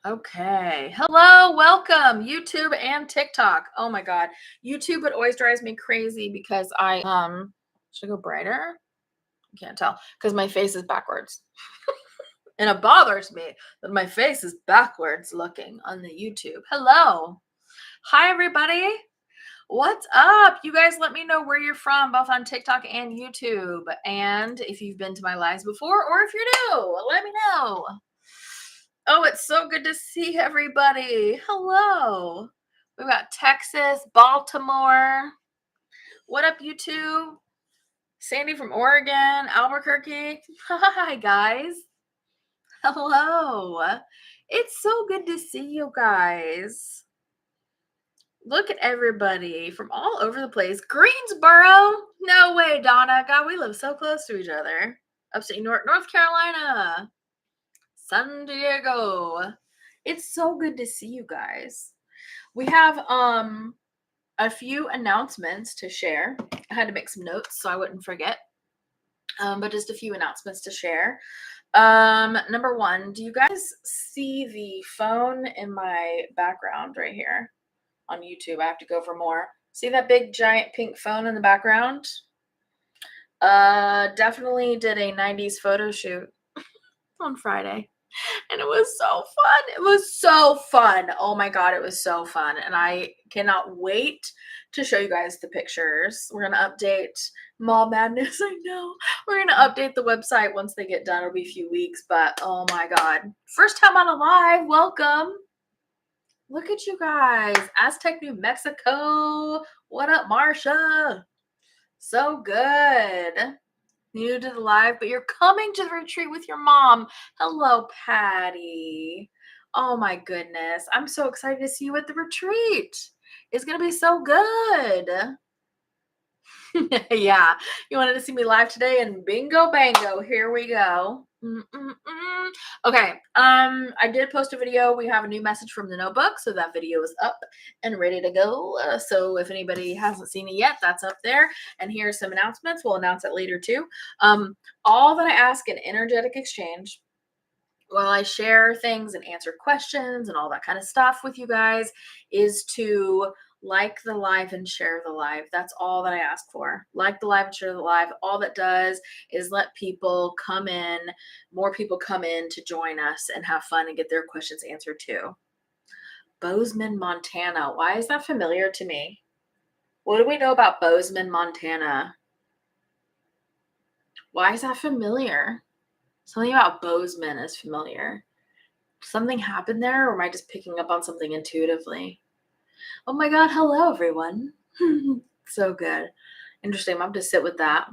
Okay. Hello, welcome, YouTube and TikTok. Oh my God. YouTube, it always drives me crazy because should I go brighter? I can't tell because my face is backwards. And it bothers me that my face is backwards looking on the YouTube. Hello. Hi, everybody. What's up? You guys let me know where you're from, both on TikTok and YouTube. And if you've been to my lives before or if you're new, let me know. Oh, it's so good to see everybody. Hello. We've got Texas, Baltimore. What up, YouTube? Sandy from Oregon, Albuquerque. Hi, guys. Hello. It's so good to see you guys. Look at everybody from all over the place. Greensboro? No way, Donna. God, we live so close to each other. Upstate North Carolina. San Diego. It's so good to see you guys. We have a few announcements to share. I had to make some notes so I wouldn't forget. But just a few announcements to share. Number one, do you guys see the phone in my background right here on YouTube? I have to go for more. See that big giant pink phone in the background? Definitely did a 90s photo shoot on Friday. And it was so fun. It was so fun. Oh my God, it was so fun. And I cannot wait to show you guys the pictures. We're going to update Mall Madness. I know. We're going to update the website once they get done. It'll be a few weeks, but oh my God. First time on a live. Welcome. Look at you guys. Aztec, New Mexico. What up, Marsha? So good. New to the live, but you're coming to the retreat with your mom. Hello, Patty. Oh my goodness. I'm so excited to see you at the retreat. It's going to be so good. Yeah. You wanted to see me live today, and bingo bango. Here we go. Okay. I did post a video. We have a new message from the notebook, so that video is up and ready to go. So if anybody hasn't seen it yet, that's up there. And here's some announcements. We'll announce it later too. All that I ask in energetic exchange, while I share things and answer questions and all that kind of stuff with you guys, is to like the live and share the live. That's all that I ask for. Like the live and share the live. All that does is let people come in, more people come in to join us and have fun and get their questions answered too. Bozeman, Montana. Why is that familiar to me? What do we know about Bozeman, Montana? Why is that familiar? Something about Bozeman is familiar. Something happened there, or am I just picking up on something intuitively? Oh my God, hello everyone. So good. Interesting. I'm going to sit with that.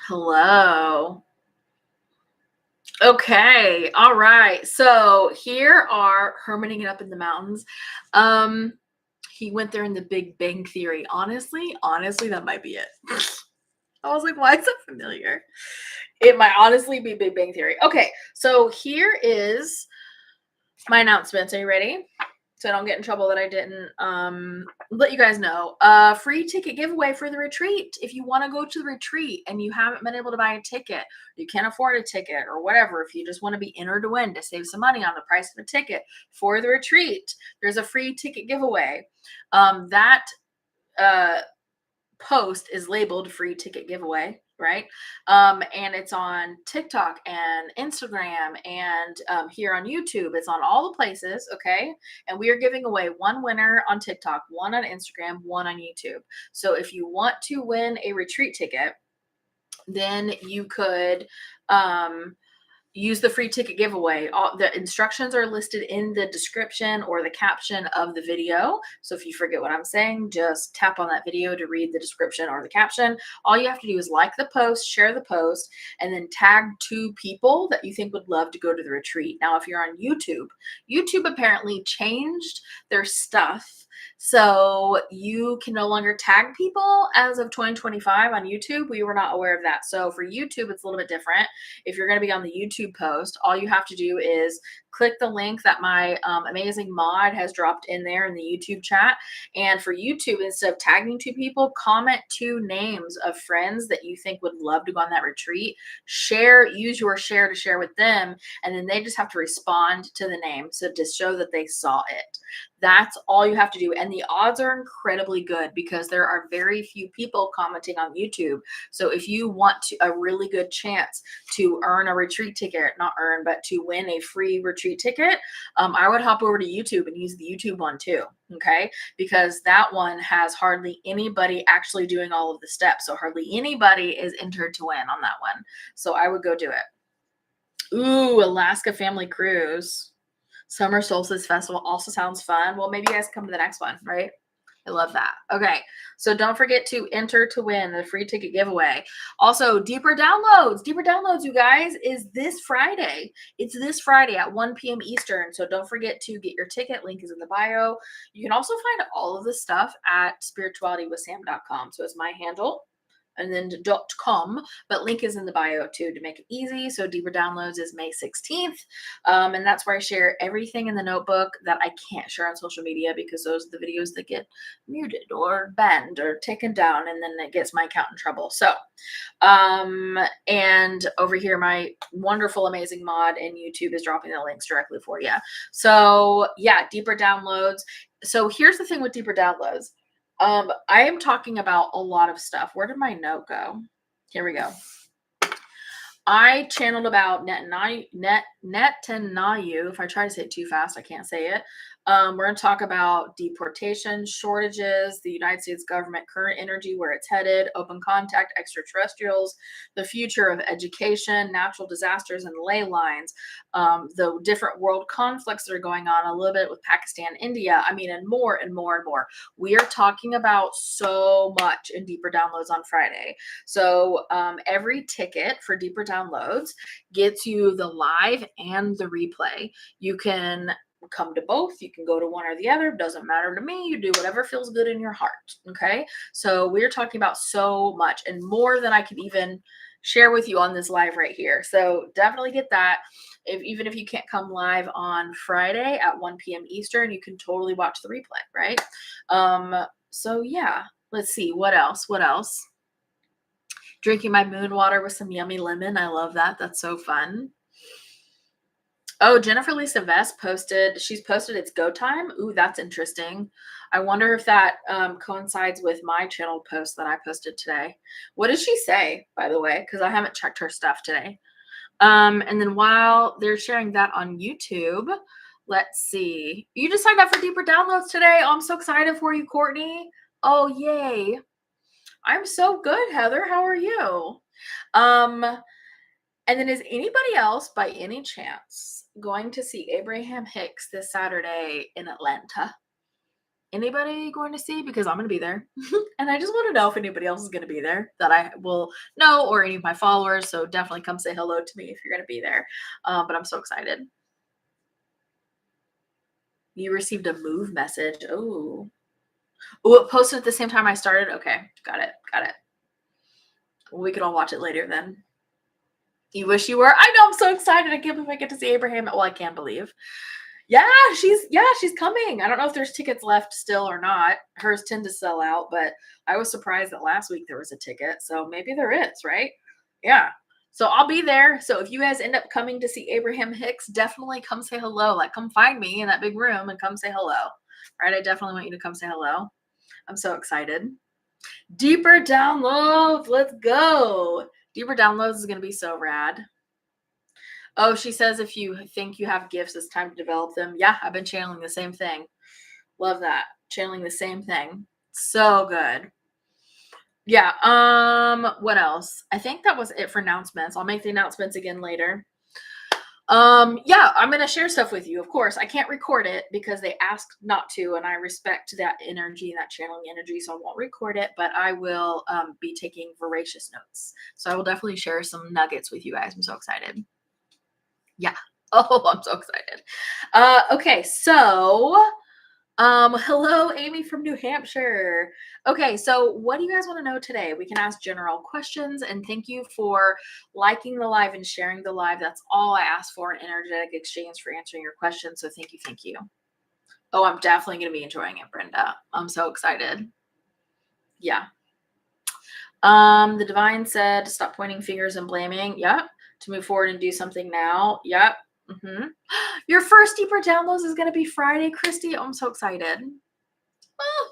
Hello. Okay. All right. So here are hermiting it up in the mountains. He went there in the Big Bang Theory. Honestly, that might be it. I was like, why is that familiar? It might honestly be Big Bang Theory. Okay, so here is my announcements. Are you ready? So I don't get in trouble that I didn't let you guys know. Free ticket giveaway for the retreat. If you want to go to the retreat and you haven't been able to buy a ticket, you can't afford a ticket or whatever, if you just want to be entered to win to save some money on the price of a ticket for the retreat, there's a free ticket giveaway. That post is labeled free ticket giveaway, right? And it's on TikTok and Instagram and here on YouTube. It's on all the places, okay? And we are giving away one winner on TikTok, one on Instagram, one on YouTube. So if you want to win a retreat ticket, then you could use the free ticket giveaway. All the instructions are listed in the description or the caption of the video. So if you forget what I'm saying, just tap on that video to read the description or the caption. All you have to do is like the post, share the post, and then tag 2 people that you think would love to go to the retreat. Now, if you're on YouTube, YouTube apparently changed their stuff. So you can no longer tag people as of 2025 on YouTube. We were not aware of that. So for YouTube, it's a little bit different. If you're going to be on the YouTube YouTube post. All you have to do is click the link that my amazing mod has dropped in there in the YouTube chat. And for YouTube, instead of tagging 2 people, comment 2 names of friends that you think would love to go on that retreat. Use your share to share with them, and then they just have to respond to the name so to show that they saw it. That's all you have to do. And the odds are incredibly good because there are very few people commenting on YouTube. So if you want a really good chance to earn a retreat ticket, not earn, but to win a free retreat ticket, I would hop over to YouTube and use the YouTube one too. Okay. Because that one has hardly anybody actually doing all of the steps. So hardly anybody is entered to win on that one. So I would go do it. Ooh, Alaska Family Cruise. Summer Solstice Festival also sounds fun. Well, maybe you guys come to the next one, right? I love that. Okay, so don't forget to enter to win the free ticket giveaway. Also, Deeper Downloads. Deeper Downloads, you guys, is this Friday. It's this Friday at 1 p.m. Eastern. So don't forget to get your ticket. Link is in the bio. You can also find all of the stuff at spiritualitywithsam.com. So it's my handle. And then .com, but link is in the bio too to make it easy. So Deeper Downloads is May 16th. And that's where I share everything in the notebook that I can't share on social media because those are the videos that get muted or banned or taken down, and then it gets my account in trouble. So, and over here, my wonderful, amazing mod in YouTube is dropping the links directly for you. So yeah, Deeper Downloads. So here's the thing with Deeper Downloads. I am talking about a lot of stuff. Where did my note go? Here we go. I channeled about Netanyahu. If I try to say it too fast, I can't say it. We're going to talk about deportation, shortages, the United States government, current energy, where it's headed, open contact, extraterrestrials, the future of education, natural disasters and ley lines, the different world conflicts that are going on, a little bit with Pakistan, India, I mean, and more and more and more. We are talking about so much in Deeper Downloads on Friday. So every ticket for Deeper Downloads gets you the live and the replay. You can come to both. You can go to one or the other. Doesn't matter to me. You do whatever feels good in your heart. Okay. So we're talking about so much and more than I could even share with you on this live right here. So definitely get that. Even if you can't come live on Friday at 1 p.m. Eastern, you can totally watch the replay, right? So yeah, let's see. What else? Drinking my moon water with some yummy lemon. I love that. That's so fun. Oh, Jennifer Lisa Vest she's posted it's go time. Ooh, that's interesting. I wonder if that coincides with my channel post that I posted today. What did she say, by the way? Because I haven't checked her stuff today. And then while they're sharing that on YouTube, let's see. You just signed up for Deeper Downloads today. Oh, I'm so excited for you, Courtney. Oh, yay. I'm so good, Heather. How are you? And then is anybody else by any chance going to see Abraham Hicks this Saturday in Atlanta? Anybody going to see? Because I'm going to be there. And I just want to know if anybody else is going to be there that I will know, or any of my followers. So definitely come say hello to me if you're going to be there. But I'm so excited. You received a move message. Oh, it posted at the same time I started. Okay. Got it. Well, we could all watch it later then. You wish you were? I know, I'm so excited. I can't believe I get to see Abraham. Well, I can't believe. Yeah, she's coming. I don't know if there's tickets left still or not. Hers tend to sell out, but I was surprised that last week there was a ticket. So maybe there is, right? Yeah. So I'll be there. So if you guys end up coming to see Abraham Hicks, definitely come say hello. Like, come find me in that big room and come say hello. Right? I definitely want you to come say hello. I'm so excited. Deeper Downloads. Let's go. Deeper Downloads is going to be so rad. Oh, she says if you think you have gifts, it's time to develop them. Yeah, I've been channeling the same thing. Love that. Channeling the same thing. So good. Yeah. What else? I think that was it for announcements. I'll make the announcements again later. Yeah, I'm going to share stuff with you. Of course, I can't record it because they asked not to, and I respect that energy, that channeling energy, so I won't record it, but I will be taking voracious notes. So I will definitely share some nuggets with you guys. I'm so excited. Yeah. Oh, I'm so excited. Okay, so Hello, Amy from New Hampshire. Okay, so what do you guys want to know today? We can ask general questions, and thank you for liking the live and sharing the live. That's all I ask for in energetic exchange for answering your questions. So thank you, thank you. Oh, I'm definitely going to be enjoying it, Brenda. I'm so excited. Yeah. The divine said, stop pointing fingers and blaming. Yep. To move forward and do something now. Yep. Your first deeper downloads is going to be Friday, Christy. Oh, I'm so excited. Oh.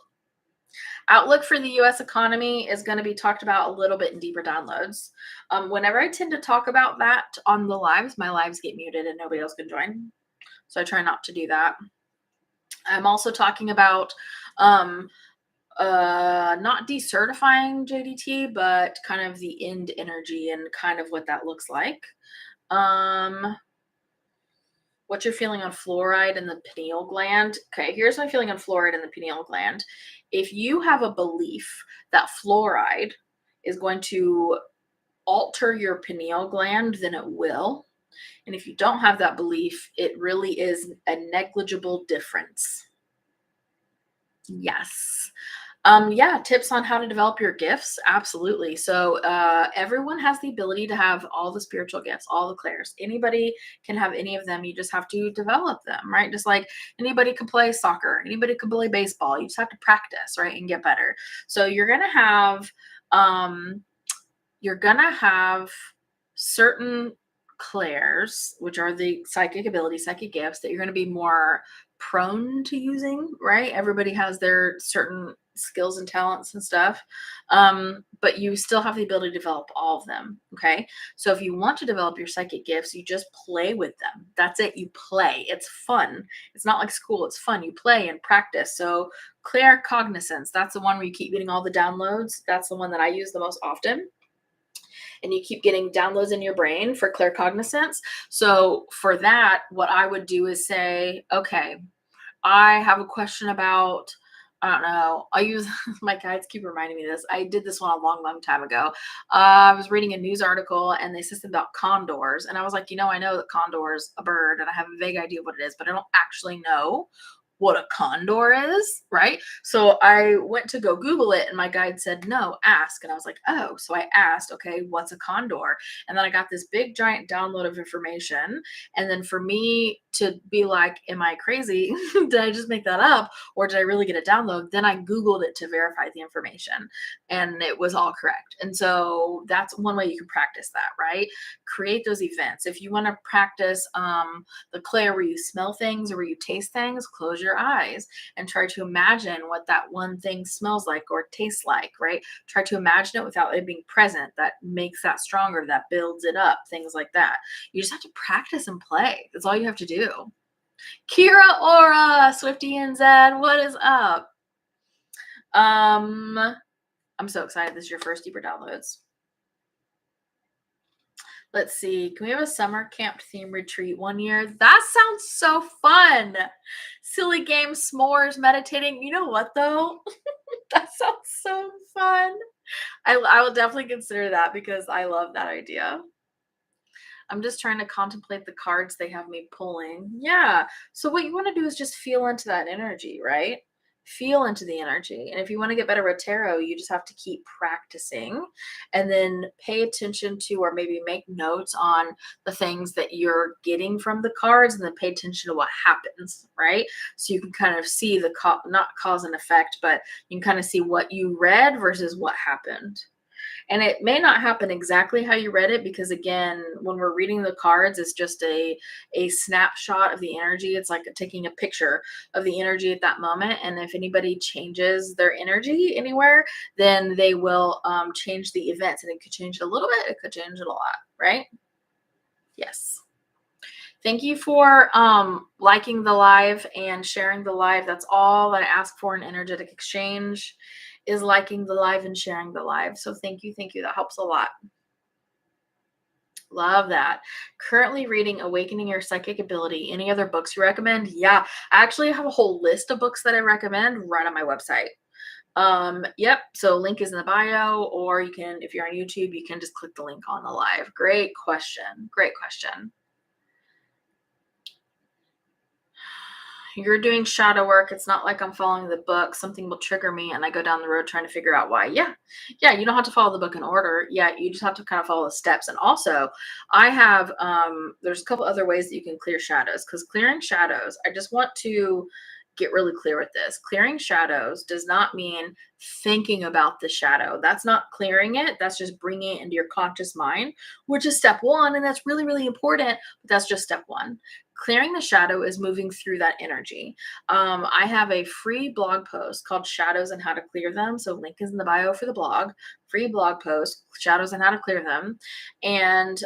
Outlook for the US economy is going to be talked about a little bit in deeper downloads. Whenever I tend to talk about that on the lives, my lives get muted and nobody else can join. So I try not to do that. I'm also talking about not decertifying JDT, but kind of the end energy and kind of what that looks like. What you're feeling on fluoride in the pineal gland. Okay, here's my feeling on fluoride in the pineal gland. If you have a belief that fluoride is going to alter your pineal gland, then it will. And if you don't have that belief, it really is a negligible difference. Yes. Yeah, tips on how to develop your gifts. Absolutely. So everyone has the ability to have all the spiritual gifts, all the clairs. Anybody can have any of them. You just have to develop them, right? Just like anybody could play soccer, anybody could play baseball. You just have to practice, right? And get better. So you're gonna have certain clairs, which are the psychic abilities, psychic gifts that you're going to be more prone to using, right? Everybody has their certain skills and talents and stuff. But you still have the ability to develop all of them. Okay. So if you want to develop your psychic gifts, you just play with them. That's it. You play. It's fun. It's not like school. It's fun. You play and practice. So claircognizance, that's the one where you keep getting all the downloads. That's the one that I use the most often, and you keep getting downloads in your brain for claircognizance. So for that, what I would do is say, okay, I have a question about, I don't know. I use my guides keep reminding me of this. I did this one a long, long time ago. I was reading a news article and they said something about condors. And I was like, I know that condor is a bird and I have a vague idea what it is, but I don't actually know what a condor is, right? So I went to go Google it and my guide said, no, ask. And I was like, oh, so I asked, okay, what's a condor? And then I got this big giant download of information. And then for me to be like, am I crazy? Did I just make that up? Or did I really get a download? Then I Googled it to verify the information and it was all correct. And so that's one way you can practice that, right? Create those events. If you want to practice the clair where you smell things or where you taste things, close your eyes and try to imagine what that one thing smells like or tastes like, right? Try to imagine it without it being present. That makes that stronger, that builds it up, things like that. You just have to practice and play. That's all you have to do. Kira Aura, Swifty and Zed, what is up? I'm so excited. This is your first deeper downloads. Let's see. Can we have a summer camp theme retreat one year? That sounds so fun. Silly games, s'mores, meditating. You know what, though? That sounds so fun. I will definitely consider that because I love that idea. I'm just trying to contemplate the cards they have me pulling. Yeah. So what you want to do is just feel into that energy, right? Feel into the energy. And if you want to get better at tarot, you just have to keep practicing and then pay attention to, or maybe make notes on the things that you're getting from the cards and then pay attention to what happens, right? So you can kind of see the, not cause and effect, but you can kind of see what you read versus what happened. And it may not happen exactly how you read it because, again, when we're reading the cards, it's just a snapshot of the energy. It's like taking a picture of the energy at that moment. And if anybody changes their energy anywhere, then they will change the events. And it could change it a little bit. It could change it a lot, right? Yes. Thank you for liking the live and sharing the live. That's all that I ask for in energetic exchange, is liking the live and sharing the live. So thank you. Thank you. That helps a lot. Love that. Currently reading Awakening Your Psychic Ability. Any other books you recommend? Yeah, I actually have a whole list of books that I recommend right on my website. Yep. So link is in the bio, or you can, if you're on YouTube, you can just click the link on the live. Great question. Great question. You're doing shadow work. It's not like I'm following the book. Something will trigger me and I go down the road trying to figure out why. Yeah. Yeah. You don't have to follow the book in order. Yeah. You just have to kind of follow the steps. And also I have, there's a couple other ways that you can clear shadows, because clearing shadows, I just want to get really clear with this. Clearing shadows does not mean thinking about the shadow. That's not clearing it. That's just bringing it into your conscious mind, which is step one. And that's really, really important. But that's just step one. Clearing the shadow is moving through that energy. I have a free blog post called Shadows and How to Clear Them. So link is in the bio for the blog. Free blog post, Shadows and How to Clear Them. And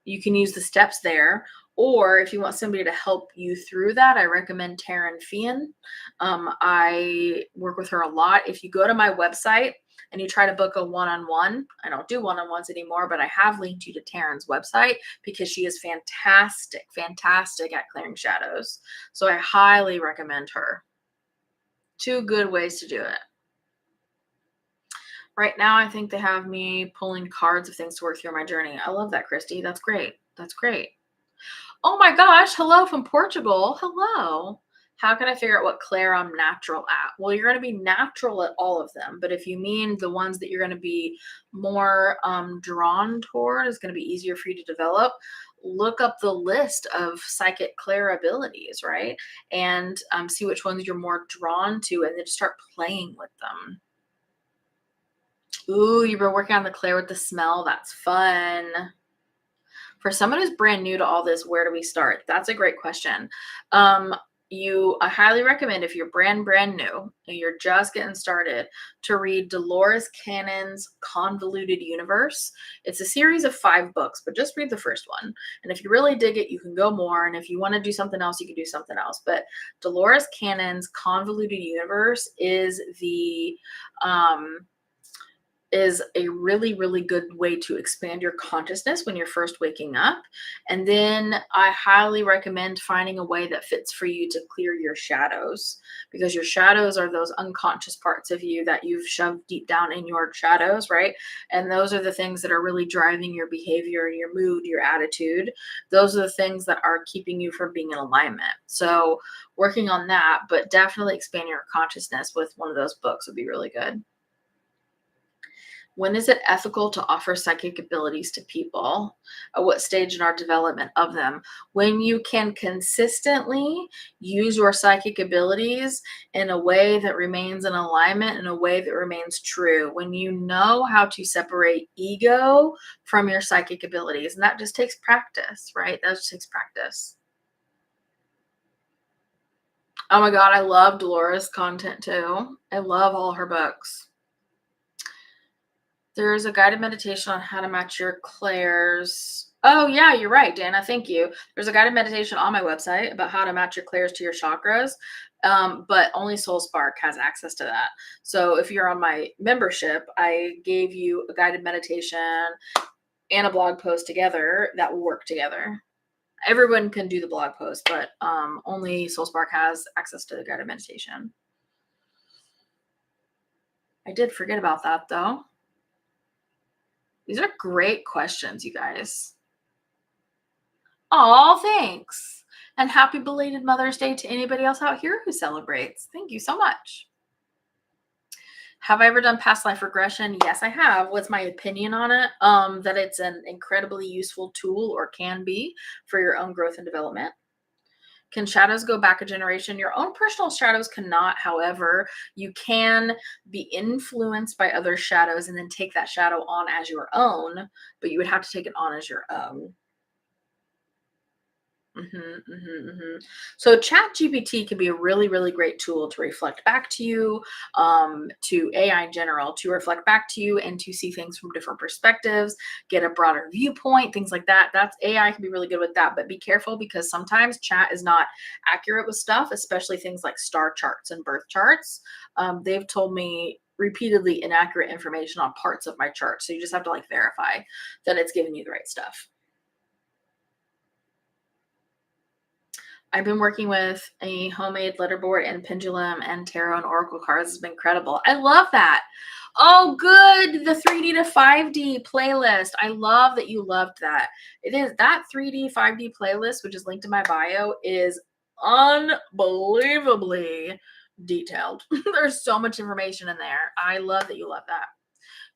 you can use the steps there. Or if you want somebody to help you through that, I recommend Taryn Fian. I work with her a lot. If you go to my website and you try to book a one-on-one, I don't do one-on-ones anymore, but I have linked you to Taryn's website because she is fantastic, fantastic at clearing shadows. So I highly recommend her. 2 good ways to do it. Right now, I think they have me pulling cards of things to work through my journey. I love that, Christy. That's great. That's great. Oh my gosh. Hello from Portugal. Hello. How can I figure out what Claire I'm natural at? Well, you're going to be natural at all of them. But if you mean the ones that you're going to be more drawn toward is going to be easier for you to develop, look up the list of psychic Claire abilities, right? And see which ones you're more drawn to and then just start playing with them. Ooh, you've been working on the Claire with the smell. That's fun. For someone who's brand new to all this, where do we start? That's a great question. I highly recommend, if you're brand new and you're just getting started, to read Dolores Cannon's Convoluted Universe. It's a series of 5 books, but just read the first one. And if you really dig it, you can go more. And if you want to do something else, you can do something else. But Dolores Cannon's Convoluted Universe is a really, really good way to expand your consciousness when you're first waking up. And then I highly recommend finding a way that fits for you to clear your shadows, because your shadows are those unconscious parts of you that you've shoved deep down in your shadows, right? And those are the things that are really driving your behavior, your mood, your attitude. Those are the things that are keeping you from being in alignment. So working on that, but definitely expanding your consciousness with one of those books would be really good. When is it ethical to offer psychic abilities to people? At what stage in our development of them? When you can consistently use your psychic abilities in a way that remains in alignment, in a way that remains true. When you know how to separate ego from your psychic abilities. And that just takes practice, right? That just takes practice. Oh my God, I love Dolores' content too. I love all her books. There's a guided meditation on how to match your clairs. Oh, yeah, you're right, Dana. Thank you. There's a guided meditation on my website about how to match your clairs to your chakras, but only Soul Spark has access to that. So if you're on my membership, I gave you a guided meditation and a blog post together that will work together. Everyone can do the blog post, but only Soul Spark has access to the guided meditation. I did forget about that, though. These are great questions, you guys. Oh, thanks. And happy belated Mother's Day to anybody else out here who celebrates. Thank you so much. Have I ever done past life regression? Yes, I have. What's my opinion on it? That it's an incredibly useful tool, or can be, for your own growth and development. Can shadows go back a generation? Your own personal shadows cannot. However, you can be influenced by other shadows and then take that shadow on as your own, but you would have to take it on as your own. So ChatGPT can be a really, really great tool to reflect back to you, to AI in general, to reflect back to you and to see things from different perspectives, get a broader viewpoint, things like that. That's AI can be really good with that, but be careful, because sometimes chat is not accurate with stuff, especially things like star charts and birth charts. They've told me repeatedly inaccurate information on parts of my chart. So you just have to verify that it's giving you the right stuff. I've been working with a homemade letterboard and pendulum and tarot and oracle cards. It's been incredible. I love that. Oh, good. The 3D to 5D playlist. I love that you loved that. It is that 3D, 5D playlist, which is linked in my bio, is unbelievably detailed. There's so much information in there. I love that you love that.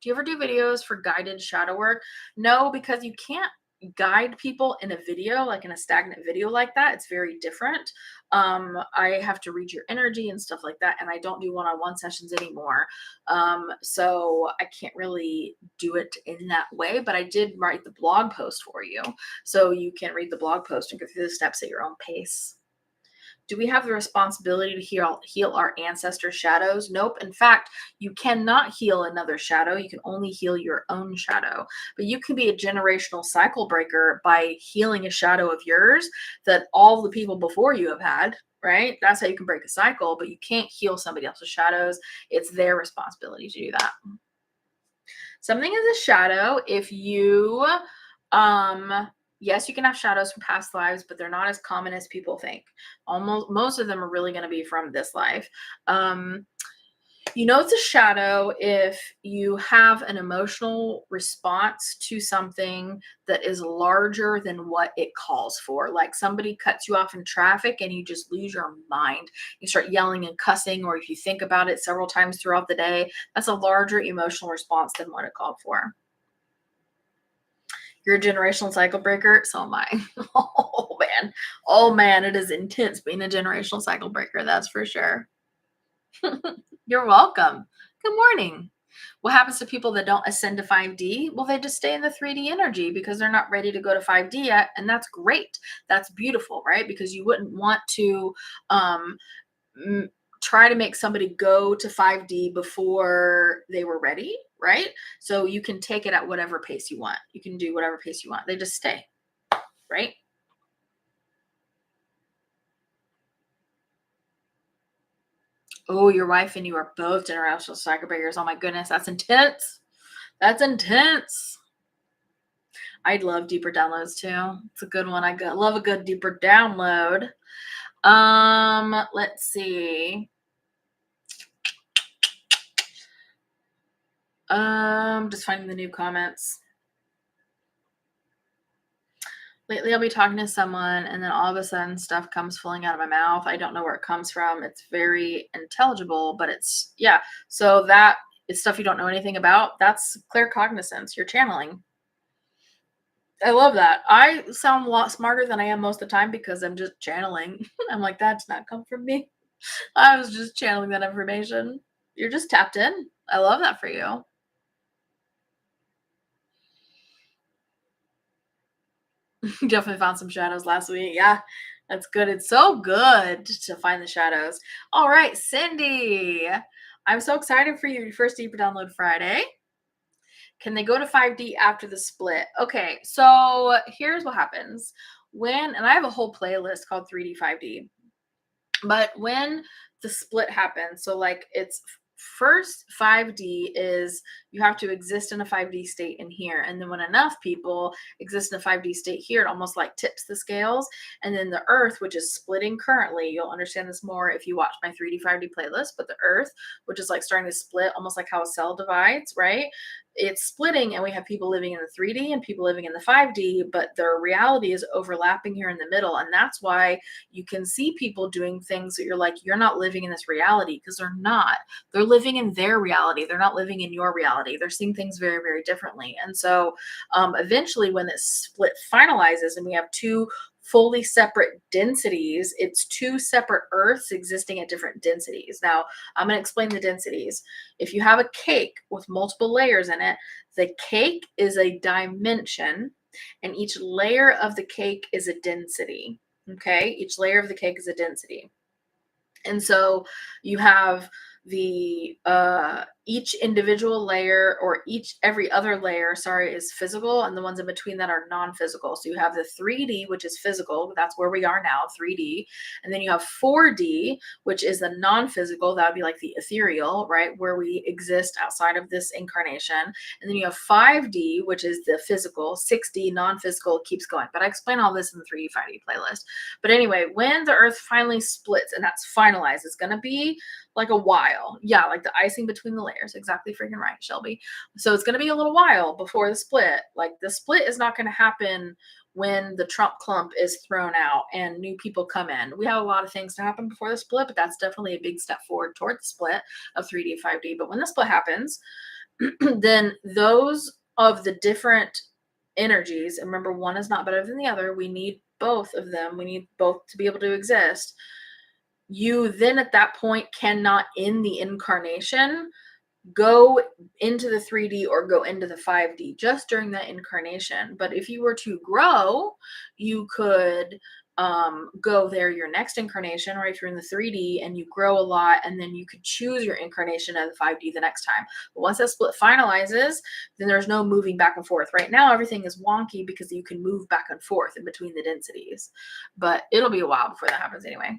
Do you ever do videos for guided shadow work? No, because you can't guide people in a video, like in a stagnant video like that. It's very different. I have to read your energy and stuff like that, and I don't do one-on-one sessions anymore. So I can't really do it in that way, but I did write the blog post for you. So you can read the blog post and go through the steps at your own pace. Do we have the responsibility to heal our ancestors' shadows? Nope. In fact, you cannot heal another shadow. You can only heal your own shadow. But you can be a generational cycle breaker by healing a shadow of yours that all the people before you have had, right? That's how you can break a cycle, but you can't heal somebody else's shadows. It's their responsibility to do that. Something is a shadow if you yes, you can have shadows from past lives, but they're not as common as people think. Almost most of them are really going to be from this life. You know it's a shadow if you have an emotional response to something that is larger than what it calls for. Like somebody cuts you off in traffic and you just lose your mind. You start yelling and cussing, or if you think about it several times throughout the day, that's a larger emotional response than what it called for. You're a generational cycle breaker, so am I. Oh man. Oh man, it is intense being a generational cycle breaker, that's for sure. You're welcome. Good morning. What happens to people that don't ascend to 5D? Well, they just stay in the 3D energy because they're not ready to go to 5D yet, and that's great. That's beautiful, right? Because you wouldn't want to try to make somebody go to 5D before they were ready, right? So you can take it at whatever pace you want. You can do whatever pace you want. They just stay, right? Oh, your wife and you are both generational cycle breakers. Oh my goodness, that's intense. That's intense. I'd love deeper downloads too. It's a good one. I love a good deeper download. Let's see. Just finding the new comments. Lately, I'll be talking to someone, and then all of a sudden, stuff comes flowing out of my mouth. I don't know where it comes from. It's very intelligible, but it's, yeah. So that is stuff you don't know anything about. That's clear cognizance. You're channeling. I love that. I sound a lot smarter than I am most of the time because I'm just channeling. I'm like, that's not come from me. I was just channeling that information. You're just tapped in. I love that for you. Definitely found some shadows last week. Yeah, that's good. It's so good to find the shadows. All right, Cindy. I'm so excited for your first Deeper Download Friday. Can they go to 5D after the split? Okay, so here's what happens. And I have a whole playlist called 3D 5D. But when the split happens, so like it's first 5D is you have to exist in a 5D state in here. And then when enough people exist in a 5D state here, it almost like tips the scales. And then the earth, which is splitting currently, you'll understand this more if you watch my 3D 5D playlist, but the earth, which is like starting to split, almost like how a cell divides, right? It's splitting, and we have people living in the 3D and people living in the 5D, but their reality is overlapping here in the middle. And that's why you can see people doing things that you're like, you're not living in this reality, because they're not. They're living in their reality. They're not living in your reality. They're seeing things very, very differently. And so eventually when this split finalizes and we have two fully separate densities, it's two separate earths existing at different densities. Now, I'm going to explain the densities. If you have a cake with multiple layers in it, the cake is a dimension, and each layer of the cake is a density. Okay, each layer of the cake is a density. And so you have the each individual layer, or every other layer, sorry, is physical, and the ones in between that are non-physical. So you have the 3D, which is physical, that's where we are now, 3D, and then you have 4D, which is the non-physical, that would be like the ethereal, right, where we exist outside of this incarnation. And then you have 5D, which is the physical, 6D non-physical, keeps going. But I explain all this in the 3D 5D playlist. But anyway, when the earth finally splits and that's finalized, it's going to be like a while. Yeah, like the icing between the layers. Exactly freaking right, Shelby. So it's going to be a little while before the split. Like the split is not going to happen when the Trump clump is thrown out and new people come in. We have a lot of things to happen before the split, but that's definitely a big step forward toward the split of 3D, 5D. But when the split happens, then those of the different energies, and remember, one is not better than the other. We need both of them. We need both to be able to exist. You then at that point cannot, in the incarnation, go into the 3D or go into the 5D just during that incarnation. But if you were to grow, you could go there your next incarnation, or if you're in the 3D and you grow a lot, and then you could choose your incarnation of the 5D the next time. But once that split finalizes, then there's no moving back and forth. Right now, everything is wonky because you can move back and forth in between the densities. But it'll be a while before that happens anyway.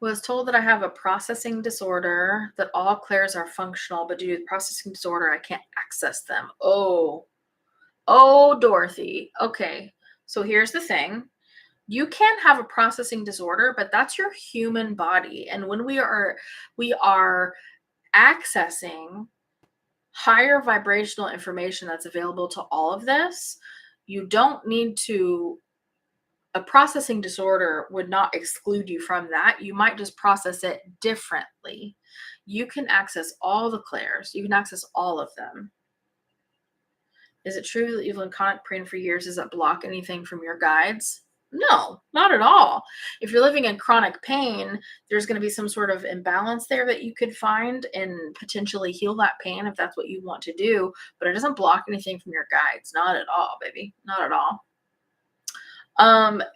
Was told that I have a processing disorder, that all clairs are functional, but due to the processing disorder, I can't access them. Oh, Dorothy. Okay. So here's the thing. You can have a processing disorder, but that's your human body. And when we are accessing higher vibrational information that's available to all of this, you don't need to. A processing disorder would not exclude you from that. You might just process it differently. You can access all the clairs. You can access all of them. Is it true that you've been chronic praying for years? Does that block anything from your guides? No, not at all. If you're living in chronic pain, there's going to be some sort of imbalance there that you could find and potentially heal that pain if that's what you want to do. But it doesn't block anything from your guides. Not at all, baby. Not at all.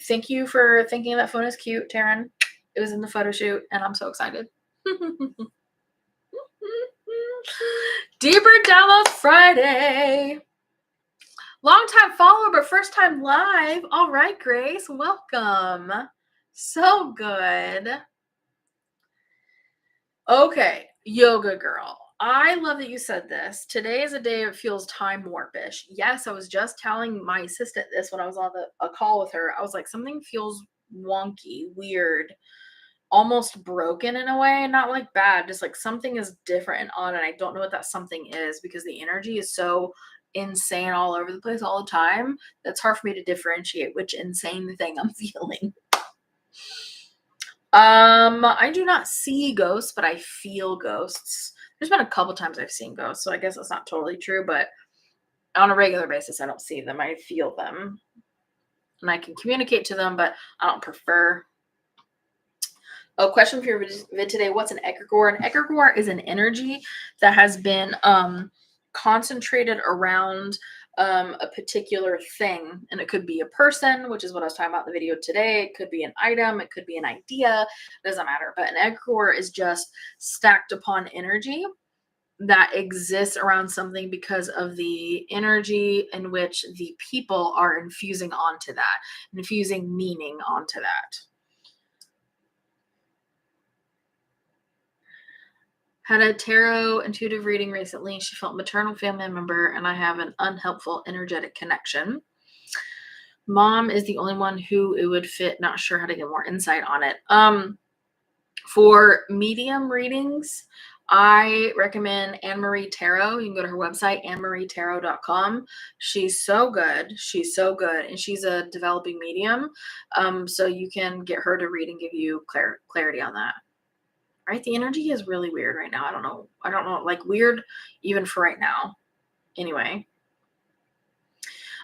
Thank you for thinking that phone is cute, Taryn. It was in the photo shoot, and I'm so excited. Deeper Download Friday. Long-time follower, but first time live. All right, Grace, welcome. So good. Okay, yoga girl. I love that you said this. Today is a day it feels time warpish. Yes, I was just telling my assistant this when I was on a call with her. I was like, something feels wonky, weird, almost broken in a way. Not like bad, just like something is different and odd, and I don't know what that something is because the energy is so insane all over the place all the time. That's hard for me to differentiate which insane thing I'm feeling. I do not see ghosts, but I feel ghosts. There's been a couple times I've seen ghosts, so I guess that's not totally true, but on a regular basis, I don't see them. I feel them. And I can communicate to them, but I don't prefer. Oh, question for your vid today. What's an egregore? An egregore is an energy that has been concentrated around a particular thing, and it could be a person, which is what I was talking about in the video today. It could be an item, it could be an idea, it doesn't matter. But an egregore is just stacked upon energy that exists around something because of the energy in which the people are infusing onto that, infusing meaning onto that. Had a tarot intuitive reading recently. She felt maternal family member, and I have an unhelpful energetic connection. Mom is the only one who it would fit. Not sure how to get more insight on it. For medium readings, I recommend Anne-Marie Tarot. You can go to her website, annemarietaro.com. She's so good. She's so good. And she's a developing medium. So you can get her to read and give you clarity on that. Right? The energy is really weird right now. I don't know. Like weird even for right now. Anyway.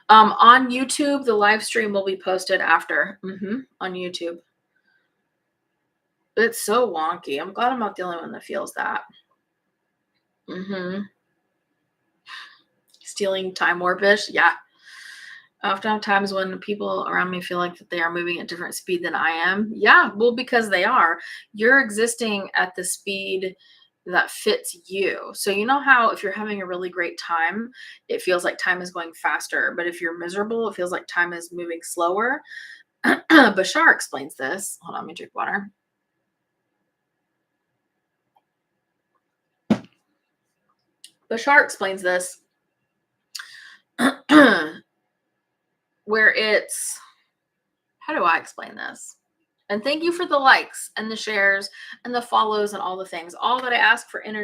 On YouTube, the live stream will be posted after. On YouTube. It's so wonky. I'm glad I'm not the only one that feels that. Stealing time warpish. Yeah. Oftentimes when people around me feel like that they are moving at different speed than I am. Yeah, well, because they are. You're existing at the speed that fits you. So you know how if you're having a really great time, it feels like time is going faster. But if you're miserable, it feels like time is moving slower. Bashar explains this. Hold on, let me drink water. Bashar explains this. Where it's, how do I explain this? And thank you for the likes and the shares and the follows and all the things. All that I ask for in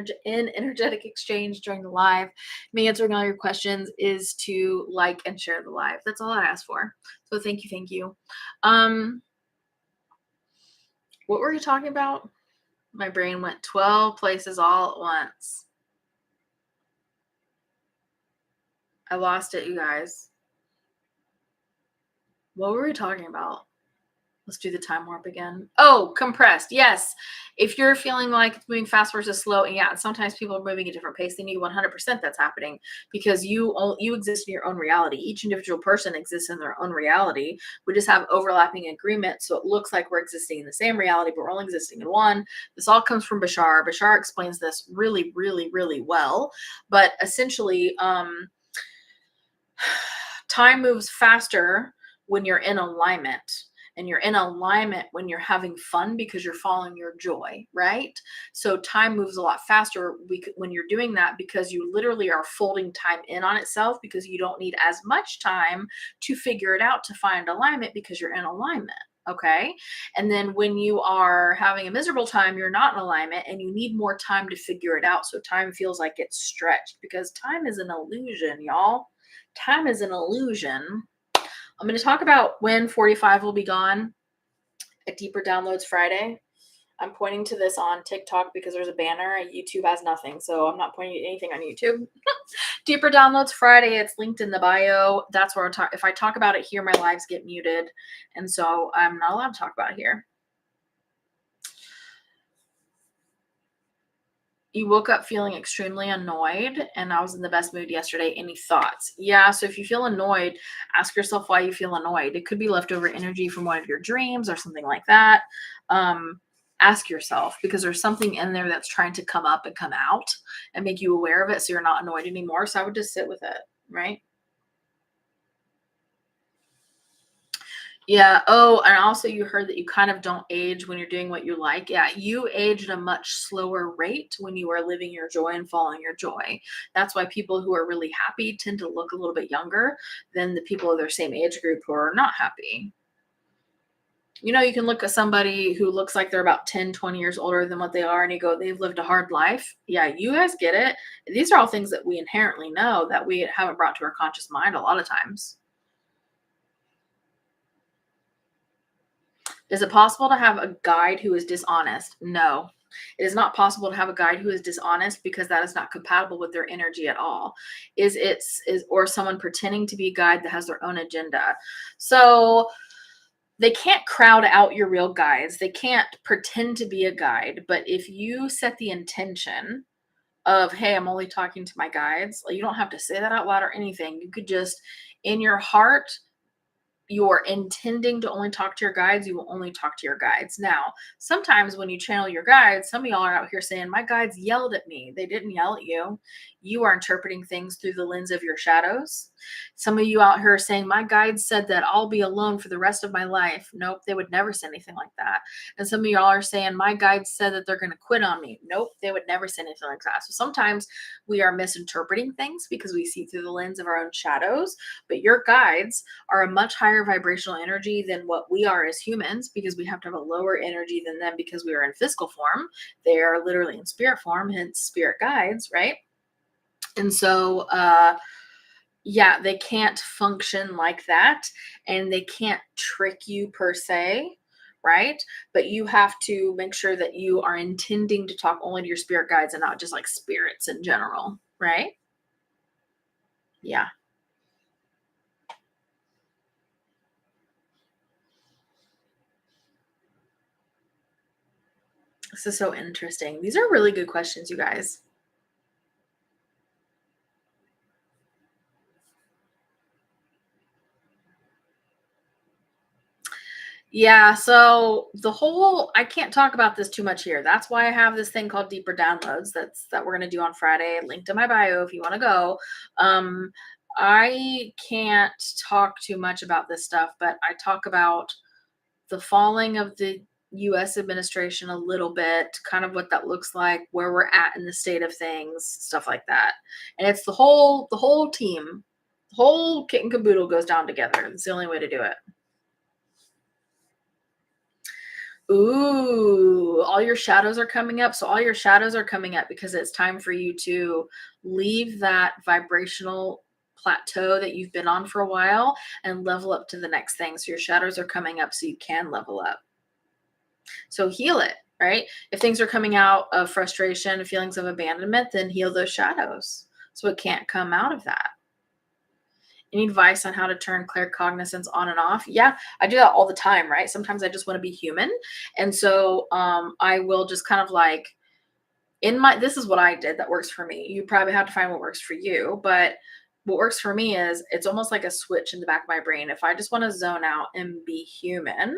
energetic exchange during the live, me answering all your questions, is to like and share the live. That's all I ask for. So thank you, thank you. What were you talking about? My brain went 12 places all at once. I lost it, you guys. What were we talking about? Let's do the time warp again. Oh, compressed. Yes. If you're feeling like it's moving fast versus slow, and yeah, sometimes people are moving at a different pace than you, 100% that's happening because you exist in your own reality. Each individual person exists in their own reality. We just have overlapping agreements, so it looks like we're existing in the same reality, but we're only existing in one. This all comes from Bashar. Bashar explains this really, really, really well. But essentially, time moves faster when you're in alignment, and you're in alignment when you're having fun because you're following your joy, right? So time moves a lot faster when you're doing that, because you literally are folding time in on itself, because you don't need as much time to figure it out to find alignment because you're in alignment. Okay. And then when you are having a miserable time, you're not in alignment and you need more time to figure it out. So time feels like it's stretched, because time is an illusion, y'all. Time is an illusion. I'm going to talk about when 45 will be gone at Deeper Downloads Friday. I'm pointing to this on TikTok because there's a banner. YouTube has nothing, so I'm not pointing to anything on YouTube. Deeper Downloads Friday. It's linked in the bio. That's where if I talk about it here, my lives get muted, and so I'm not allowed to talk about it here. You woke up feeling extremely annoyed, and I was in the best mood yesterday. Any thoughts? Yeah, so if you feel annoyed, ask yourself why you feel annoyed. It could be leftover energy from one of your dreams or something like that. Ask yourself, because there's something in there that's trying to come up and come out and make you aware of it, so you're not annoyed anymore. So I would just sit with it, right? Yeah. Oh, and also you heard that you kind of don't age when you're doing what you like. Yeah, you age at a much slower rate when you are living your joy and following your joy. That's why people who are really happy tend to look a little bit younger than the people of their same age group who are not happy. You know, you can look at somebody who looks like they're about 10, 20 years older than what they are, and you go, they've lived a hard life. Yeah, you guys get it. These are all things that we inherently know that we haven't brought to our conscious mind a lot of times. Is it possible to have a guide who is dishonest? No. It is not possible to have a guide who is dishonest, because that is not compatible with their energy at all. Or someone pretending to be a guide that has their own agenda. So they can't crowd out your real guides. They can't pretend to be a guide. But if you set the intention of, hey, I'm only talking to my guides, you don't have to say that out loud or anything. You could just, in your heart, you're intending to only talk to your guides, you will only talk to your guides. Now, sometimes when you channel your guides, some of y'all are out here saying, my guides yelled at me. They didn't yell at you. You are interpreting things through the lens of your shadows. Some of you out here are saying, my guides said that I'll be alone for the rest of my life. Nope, they would never say anything like that. And some of y'all are saying, my guides said that they're going to quit on me. Nope, they would never say anything like that. So sometimes we are misinterpreting things because we see through the lens of our own shadows, but your guides are a much higher vibrational energy than what we are as humans, because we have to have a lower energy than them because we are in physical form. They are literally in spirit form, hence spirit guides, right? And so, yeah, they can't function like that, and they can't trick you per se, right? But you have to make sure that you are intending to talk only to your spirit guides and not just like spirits in general, right? Yeah. This is so interesting. These are really good questions, you guys. Yeah, so I can't talk about this too much here. That's why I have this thing called Deeper Downloads that we're going to do on Friday. Link to my bio if you want to go. Um, I can't talk too much about this stuff, but I talk about the falling of the US administration a little bit, kind of what that looks like, where we're at in the state of things, stuff like that. And it's the whole team, the whole kit and caboodle goes down together. It's the only way to do it. Ooh, all your shadows are coming up. So all your shadows are coming up because it's time for you to leave that vibrational plateau that you've been on for a while and level up to the next thing. So your shadows are coming up so you can level up. So heal it, right? If things are coming out of frustration, feelings of abandonment, then heal those shadows so it can't come out of that. Any advice on how to turn claircognizance on and off? Yeah, I do that all the time, right? Sometimes I just want to be human. And so I will just kind of like this is what I did that works for me. You probably have to find what works for you, but what works for me is it's almost like a switch in the back of my brain. If I just want to zone out and be human,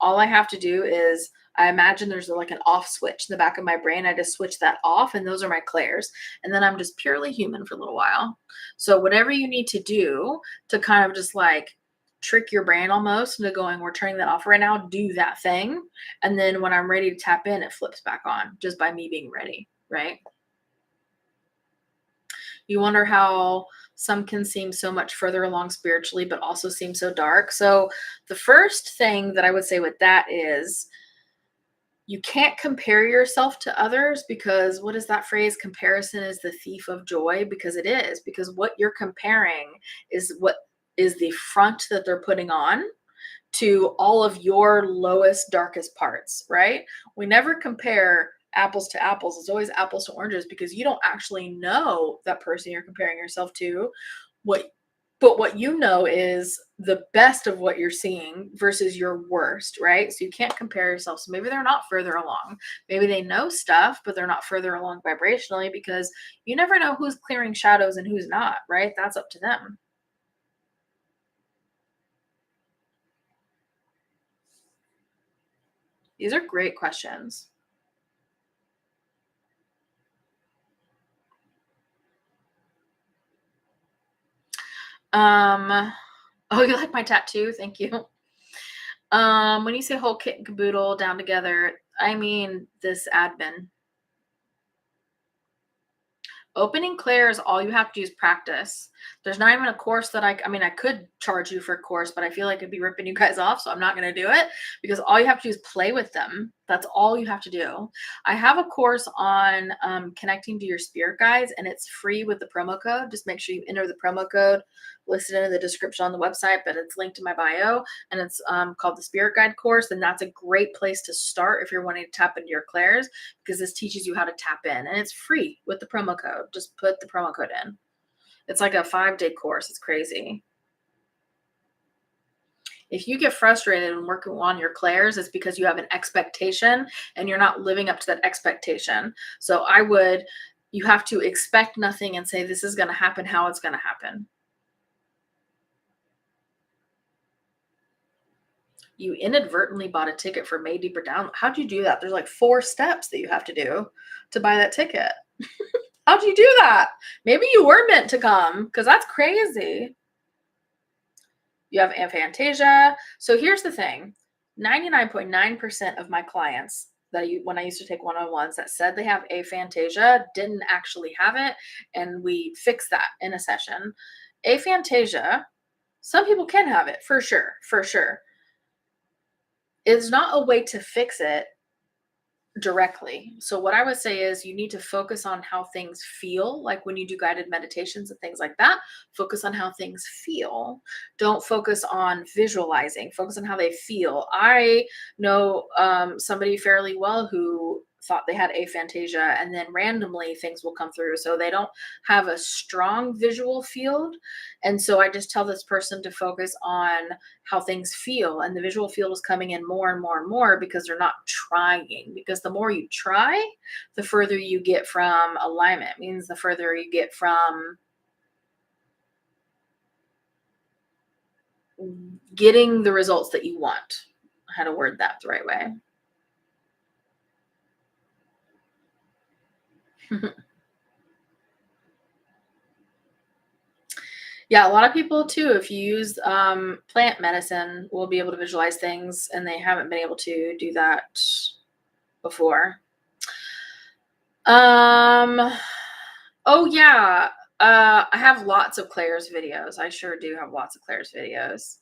all I have to do is I imagine there's like an off switch in the back of my brain. I just switch that off, and those are my clairs. And then I'm just purely human for a little while. So whatever you need to do to kind of just like trick your brain almost into going, we're turning that off right now, do that thing. And then when I'm ready to tap in, it flips back on just by me being ready, right? You wonder how some can seem so much further along spiritually, but also seem so dark. So the first thing that I would say with that is you can't compare yourself to others, because what is that phrase? Comparison is the thief of joy, because it is, because what you're comparing is what is the front that they're putting on to all of your lowest, darkest parts, right? We never compare apples to apples. It's always apples to oranges, because you don't actually know that person you're comparing yourself to. What you know is the best of what you're seeing versus your worst, right? So you can't compare yourself. So maybe they're not further along. Maybe they know stuff, but they're not further along vibrationally, because you never know who's clearing shadows and who's not, right? That's up to them. These are great questions. Um, oh, you like my tattoo? Thank you. When you say whole kit and caboodle down together, I mean this admin. Opening clairs, all you have to do is practice. There's not even a course that I mean, I could charge you for a course, but I feel like it'd be ripping you guys off, so I'm not going to do it, because all you have to do is play with them. That's all you have to do. I have a course on connecting to your spirit guides, and it's free with the promo code. Just make sure you enter the promo code listed in the description on the website, but it's linked in my bio, and it's called the Spirit Guide course. And that's a great place to start if you're wanting to tap into your clairs, because this teaches you how to tap in, and it's free with the promo code. Just put the promo code in. It's like a 5-day course. It's crazy. If you get frustrated and working on your clairs, it's because you have an expectation and you're not living up to that expectation. So you have to expect nothing and say, this is going to happen how it's going to happen. You inadvertently bought a ticket for May Deeper Down. How'd you do that? There's like 4 steps that you have to do to buy that ticket. How'd you do that? Maybe you were meant to come, because that's crazy. You have aphantasia. So here's the thing. 99.9% of my clients when I used to take one-on-ones that said they have aphantasia didn't actually have it, and we fixed that in a session. Aphantasia, some people can have it, for sure, for sure. It's not a way to fix it directly. So what I would say is you need to focus on how things feel, like when you do guided meditations and things like that. Focus on how things feel. Don't focus on visualizing. Focus on how they feel. I know somebody fairly well who thought they had aphantasia, and then randomly things will come through. So they don't have a strong visual field. And so I just tell this person to focus on how things feel, and the visual field is coming in more and more and more, because they're not trying. Because the more you try, the further you get from alignment. It means the further you get from getting the results that you want. How to word that the right way. Yeah, a lot of people too, if you use plant medicine, will be able to visualize things, and they haven't been able to do that before. Oh yeah. I have lots of Claire's videos. I sure do have lots of Claire's videos.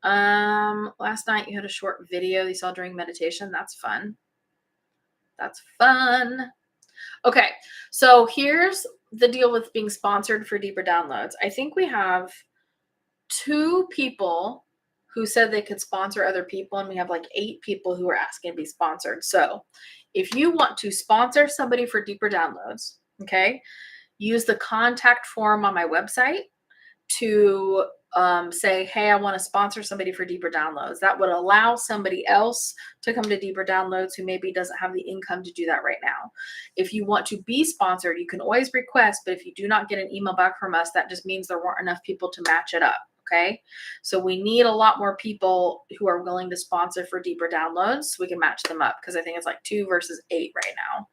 Last night you had a short video you saw during meditation. That's fun. That's fun. Okay, so here's the deal with being sponsored for deeper downloads. I think we have 2 people who said they could sponsor other people, and we have like 8 people who are asking to be sponsored. So if you want to sponsor somebody for deeper downloads, okay, use the contact form on my website to say, hey, I want to sponsor somebody for deeper downloads. That would allow somebody else to come to deeper downloads who maybe doesn't have the income to do that right now. If you want to be sponsored, you can always request, but if you do not get an email back from us, that just means there weren't enough people to match it up. Okay. So we need a lot more people who are willing to sponsor for deeper downloads so we can match them up, because I think it's like 2 versus 8 right now.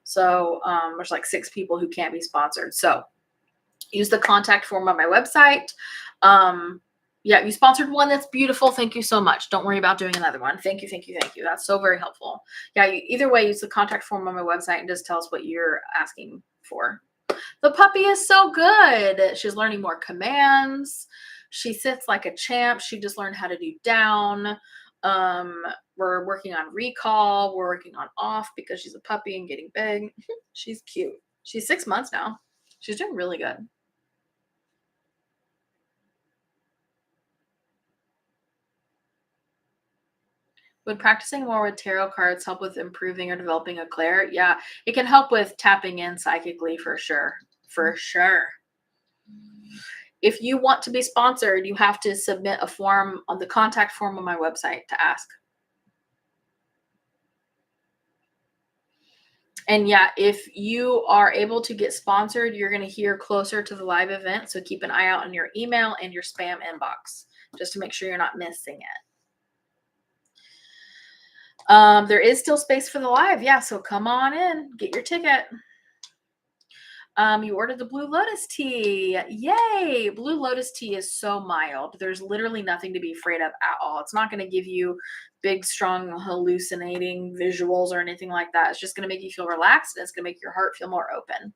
So there's like 6 people who can't be sponsored. So use the contact form on my website. Yeah, you sponsored one. That's beautiful. Thank you so much. Don't worry about doing another one. Thank you, thank you, thank you. That's so very helpful. Yeah, either way, use the contact form on my website and just tell us what you're asking for. The puppy is so good. She's learning more commands. She sits like a champ. She just learned how to do down. We're working on recall. We're working on off because she's a puppy and getting big. She's cute. She's 6 months now. She's doing really good. Would practicing more with tarot cards help with improving or developing a clair? Yeah, it can help with tapping in psychically for sure. For sure. If you want to be sponsored, you have to submit a form on the contact form on my website to ask. And yeah, if you are able to get sponsored, you're going to hear closer to the live event. So keep an eye out on your email and your spam inbox just to make sure you're not missing it. There is still space for the live. Yeah, so come on in, get your ticket. You ordered the Blue Lotus tea. Yay! Blue Lotus tea is so mild. There's literally nothing to be afraid of at all. It's not going to give you big, strong, hallucinating visuals or anything like that. It's just going to make you feel relaxed, and it's going to make your heart feel more open.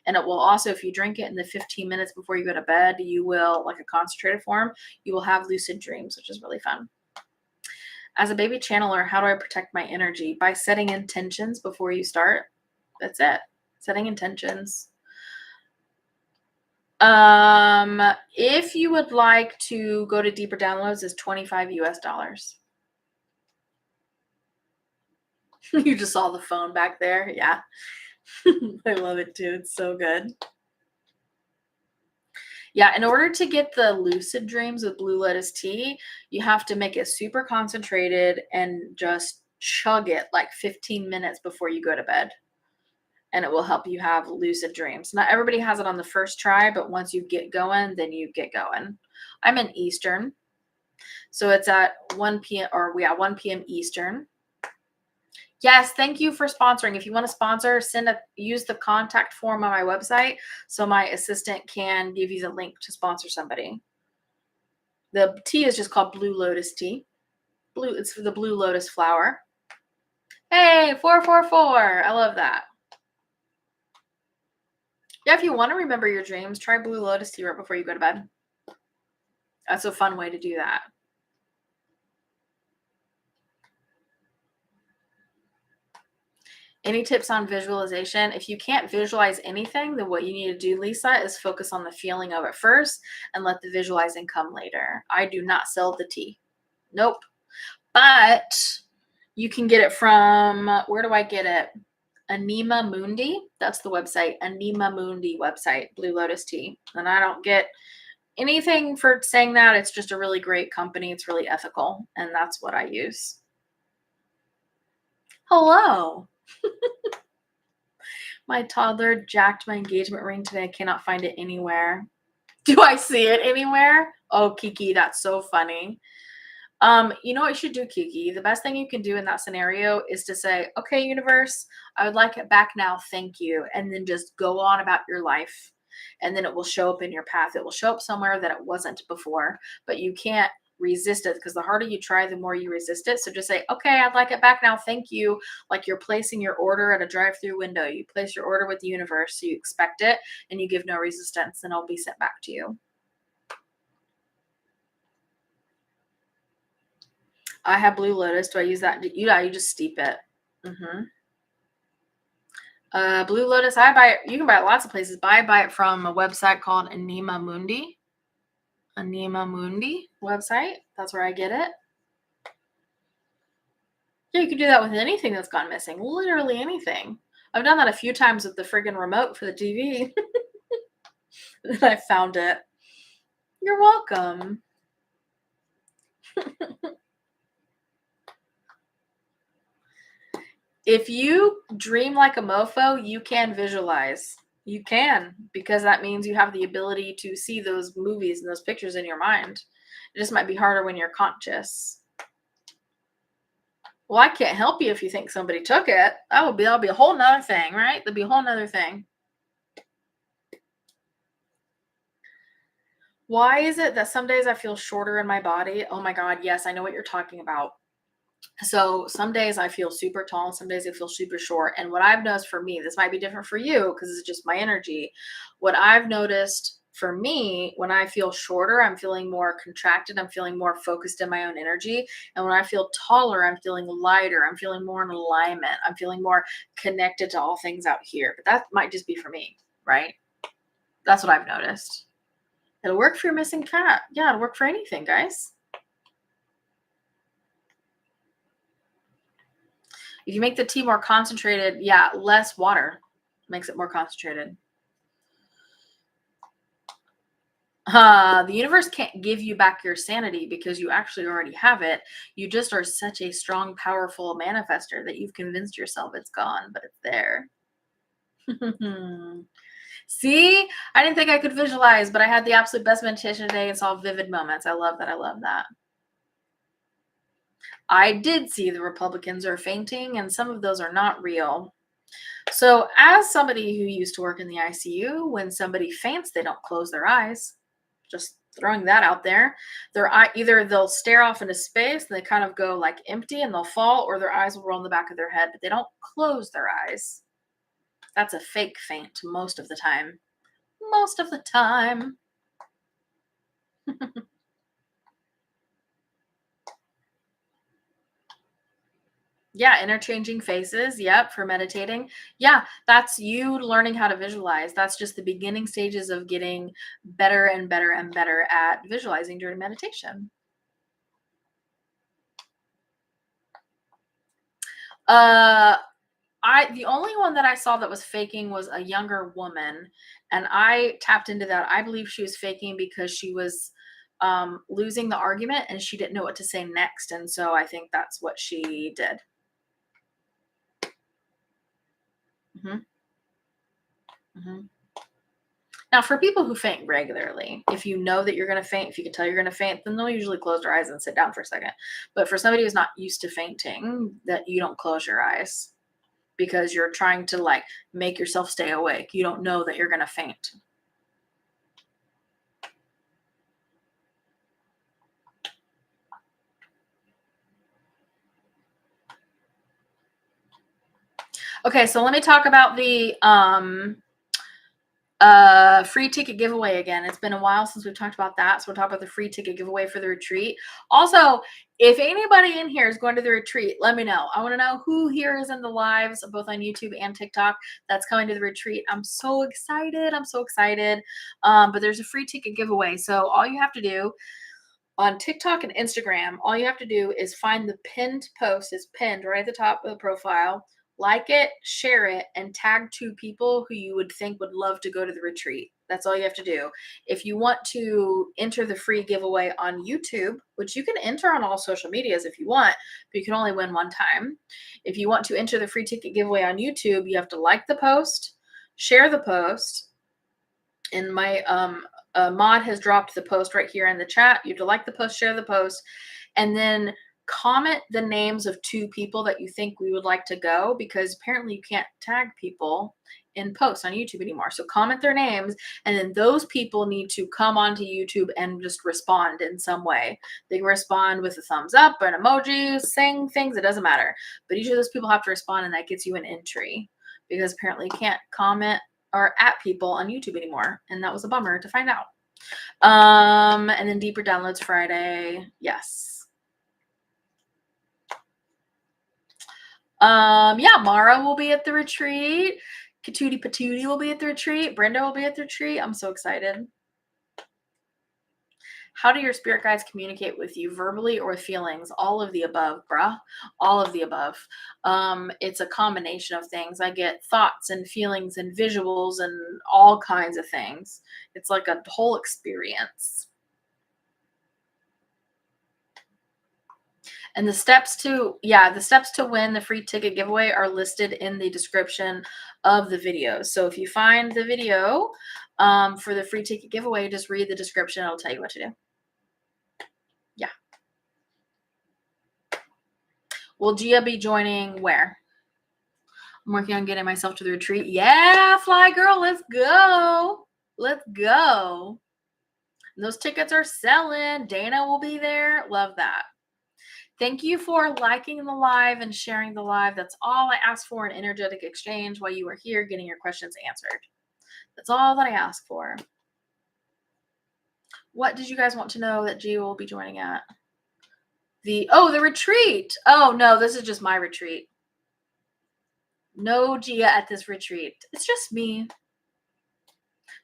And it will also, if you drink it in the 15 minutes before you go to bed, you will, like a concentrated form, you will have lucid dreams, which is really fun. As a baby channeler, how do I protect my energy? By setting intentions before you start. That's it. Setting intentions. If you would like to go to deeper downloads, is $25 US. You just saw the phone back there. Yeah. I love it too. It's so good. Yeah, in order to get the lucid dreams with Blue Lotus tea, you have to make it super concentrated and just chug it like 15 minutes before you go to bed. And it will help you have lucid dreams. Not everybody has it on the first try, but once you get going, then you get going. I'm in Eastern. So it's at 1 p.m. or 1 p.m. Eastern. Yes, thank you for sponsoring. If you want to sponsor, use the contact form on my website so my assistant can give you the link to sponsor somebody. The tea is just called Blue Lotus tea. It's for the Blue Lotus flower. Hey, 444. I love that. Yeah, if you want to remember your dreams, try Blue Lotus tea right before you go to bed. That's a fun way to do that. Any tips on visualization? If you can't visualize anything, then what you need to do, Lisa, is focus on the feeling of it first and let the visualizing come later. I do not sell the tea. Nope. But you can get it from, where do I get it? Anima Mundi. That's the website. Anima Mundi website, Blue Lotus tea. And I don't get anything for saying that. It's just a really great company. It's really ethical. And that's what I use. Hello. My toddler jacked my engagement ring today. I cannot find it anywhere. Do I see it anywhere? Oh, Kiki, that's so funny. You know what you should do, Kiki? The best thing you can do in that scenario is to say, okay, universe, I would like it back now. Thank you. And then just go on about your life. And then it will show up in your path. It will show up somewhere that it wasn't before, but you can't resist it, because the harder you try, the more you resist it. So just say, okay, I'd like it back now. Thank you. Like you're placing your order at a drive-through window. You place your order with the universe. So you expect it and you give no resistance, and it'll be sent back to you. I have Blue Lotus. Do I use that? You just steep it. Blue Lotus, I buy it. You can buy it lots of places, but I buy it from a website called Anima Mundi. Anima Mundi website. That's where I get it. Yeah, you can do that with anything that's gone missing. Literally anything. I've done that a few times with the friggin' remote for the TV. Then I found it. You're welcome. If you dream like a mofo, you can visualize. You can, because that means you have the ability to see those movies and those pictures in your mind. It just might be harder when you're conscious. Well, I can't help you if you think somebody took it. That'll be a whole nother thing, right? That'll be a whole nother thing. Why is it that some days I feel shorter in my body? Oh my God, yes, I know what you're talking about. So some days I feel super tall, some days I feel super short. And what I've noticed for me, this might be different for you because it's just my energy. What I've noticed for me, when I feel shorter, I'm feeling more contracted. I'm feeling more focused in my own energy. And when I feel taller, I'm feeling lighter. I'm feeling more in alignment. I'm feeling more connected to all things out here. But that might just be for me, right? That's what I've noticed. It'll work for your missing fat. Yeah, it'll work for anything, guys. If you make the tea more concentrated, yeah, less water makes it more concentrated. The universe can't give you back your sanity because you actually already have it. You just are such a strong, powerful manifester that you've convinced yourself it's gone, but it's there. See, I didn't think I could visualize, but I had the absolute best meditation today and saw vivid moments. I love that. I love that. I did see the Republicans are fainting, and some of those are not real. So, as somebody who used to work in the ICU, when somebody faints, they don't close their eyes. Just throwing that out there. Their eye, either they'll stare off into space and they kind of go like empty and they'll fall, or their eyes will roll in the back of their head, but they don't close their eyes. That's a fake faint most of the time. Most of the time. Yeah, interchanging faces. Yep, for meditating. Yeah, that's you learning how to visualize. That's just the beginning stages of getting better and better and better at visualizing during meditation. Uh the only one that I saw that was faking was a younger woman, and I tapped into that. I believe she was faking because she was losing the argument and she didn't know what to say next, and so I think that's what she did. hmm hmm Now, for people who faint regularly, if you know that you're going to faint, if you can tell you're going to faint, then they'll usually close their eyes and sit down for a second. But for somebody who's not used to fainting, that you don't close your eyes because you're trying to like make yourself stay awake. You don't know that you're going to faint. Okay, so let me talk about the free ticket giveaway again. It's been a while since we've talked about that, so we'll talk about the free ticket giveaway for the retreat. Also, if anybody in here is going to the retreat, let me know. I want to know who here is in the lives, both on YouTube and TikTok, that's coming to the retreat. I'm so excited. I'm so excited. But there's a free ticket giveaway, so all you have to do on TikTok and Instagram, all you have to do is find the pinned post. It's pinned right at the top of the profile. Like it, share it, and tag 2 people who you would think would love to go to the retreat. That's all you have to do. If you want to enter the free giveaway on YouTube, which you can enter on all social medias if you want, but you can only win one time. If you want to enter the free ticket giveaway on YouTube, you have to like the post, share the post, and my mod has dropped the post right here in the chat. You have to like the post, share the post, and then comment the names of 2 people that you think we would like to go, because apparently you can't tag people in posts on YouTube anymore. So comment their names, and then those people need to come onto YouTube and just respond in some way. They can respond with a thumbs up, an emoji, saying things, it doesn't matter. But each of those people have to respond, and that gets you an entry, because apparently you can't comment or at people on YouTube anymore. And that was a bummer to find out. And then Deeper Downloads Friday. Yes. Yeah, Mara will be at the retreat. Katootie Patootie will be at the retreat. Brenda will be at the retreat. I'm so excited. How do your spirit guides communicate with you, verbally or with feelings? All of the above, bruh. All of the above. It's a combination of things. I get thoughts and feelings and visuals and all kinds of things. It's like a whole experience. And the steps to win the free ticket giveaway are listed in the description of the video. So if you find the video for the free ticket giveaway, just read the description. It'll tell you what to do. Yeah. Will Gia be joining where? I'm working on getting myself to the retreat. Yeah, fly girl, let's go. Let's go. And those tickets are selling. Dana will be there. Love that. Thank you for liking the live and sharing the live. That's all I ask for, an energetic exchange while you are here getting your questions answered. That's all that I ask for. What did you guys want to know that Gia will be joining at? The retreat. Oh, no, this is just my retreat. No Gia at this retreat. It's just me.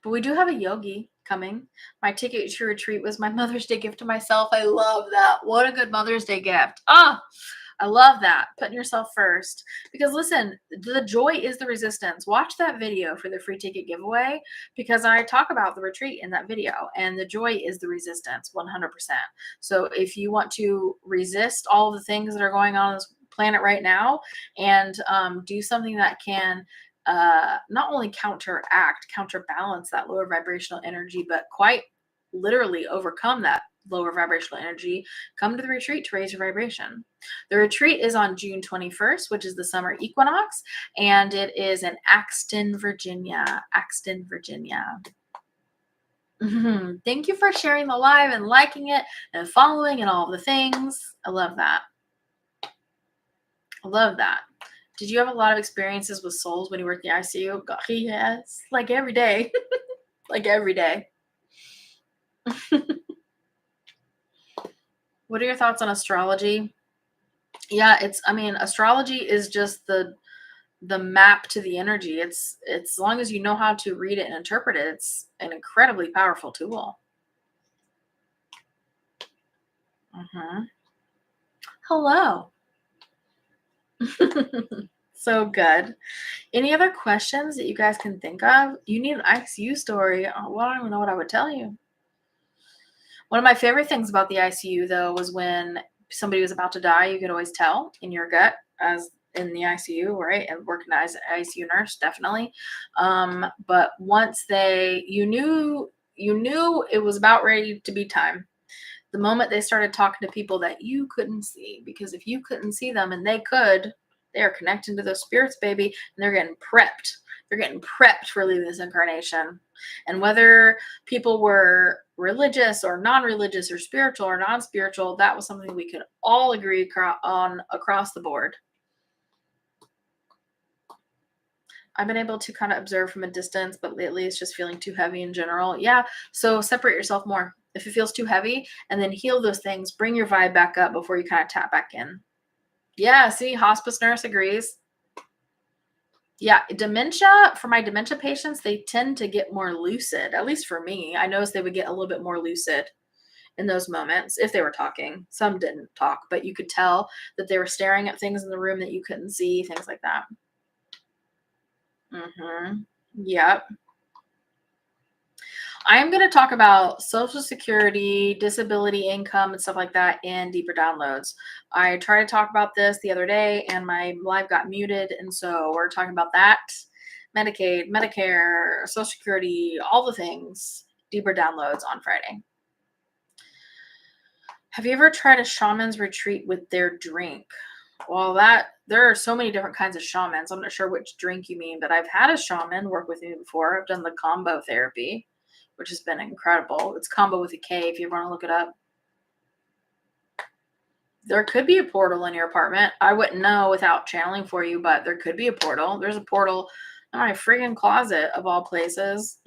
But we do have a yogi coming. My ticket to retreat was my Mother's Day gift to myself. I love that. What a good Mother's Day gift. I love that. Putting yourself first. Because listen, the joy is the resistance. Watch that video for the free ticket giveaway because I talk about the retreat in that video. And the joy is the resistance, 100%. So if you want to resist all the things that are going on this planet right now and do something that can not only counterbalance that lower vibrational energy, but quite literally overcome that lower vibrational energy, come to the retreat to raise your vibration. The retreat is on June 21st, which is the summer equinox, and it is in Axton, Virginia. Axton, Virginia. Thank you for sharing the live and liking it and following and all the things. I love that. I love that. Did you have a lot of experiences with souls when you worked in the ICU? God, yes. Like every day. Like every day. What are your thoughts on astrology? Yeah, astrology is just the map to the energy. It's as long as you know how to read it and interpret it, it's an incredibly powerful tool. Hello. So good. Any other questions that you guys can think of? You need an ICU story. Well, I don't even know what I would tell you. One of my favorite things about the ICU, though, was when somebody was about to die, you could always tell in your gut, as in the ICU, right? And working as an ICU nurse, definitely. But once you knew it was about ready to be time. The moment they started talking to people that you couldn't see, because if you couldn't see them and they could, they are connecting to those spirits, baby, and they're getting prepped. They're getting prepped for leaving this incarnation. And whether people were religious or non-religious or spiritual or non-spiritual, that was something we could all agree on across the board. I've been able to kind of observe from a distance, but lately it's just feeling too heavy in general. Yeah, so separate yourself more. If it feels too heavy, and then heal those things, bring your vibe back up before you kind of tap back in. Yeah, see, hospice nurse agrees. Yeah, dementia, for my dementia patients, they tend to get more lucid, at least for me. I noticed they would get a little bit more lucid in those moments if they were talking. Some didn't talk, but you could tell that they were staring at things in the room that you couldn't see, things like that. Yep. I am going to talk about Social Security, disability income, and stuff like that in deeper downloads. I tried to talk about this the other day and my live got muted. And so we're talking about that. Medicaid, Medicare, Social Security, all the things, deeper downloads on Friday. Have you ever tried a shaman's retreat with their drink? Well, there are so many different kinds of shamans. I'm not sure which drink you mean, but I've had a shaman work with me before. I've done the combo therapy, which has been incredible. It's combo with a K if you want to look it up. There could be a portal in your apartment. I wouldn't know without channeling for you, but there could be a portal. There's a portal in my friggin' closet of all places.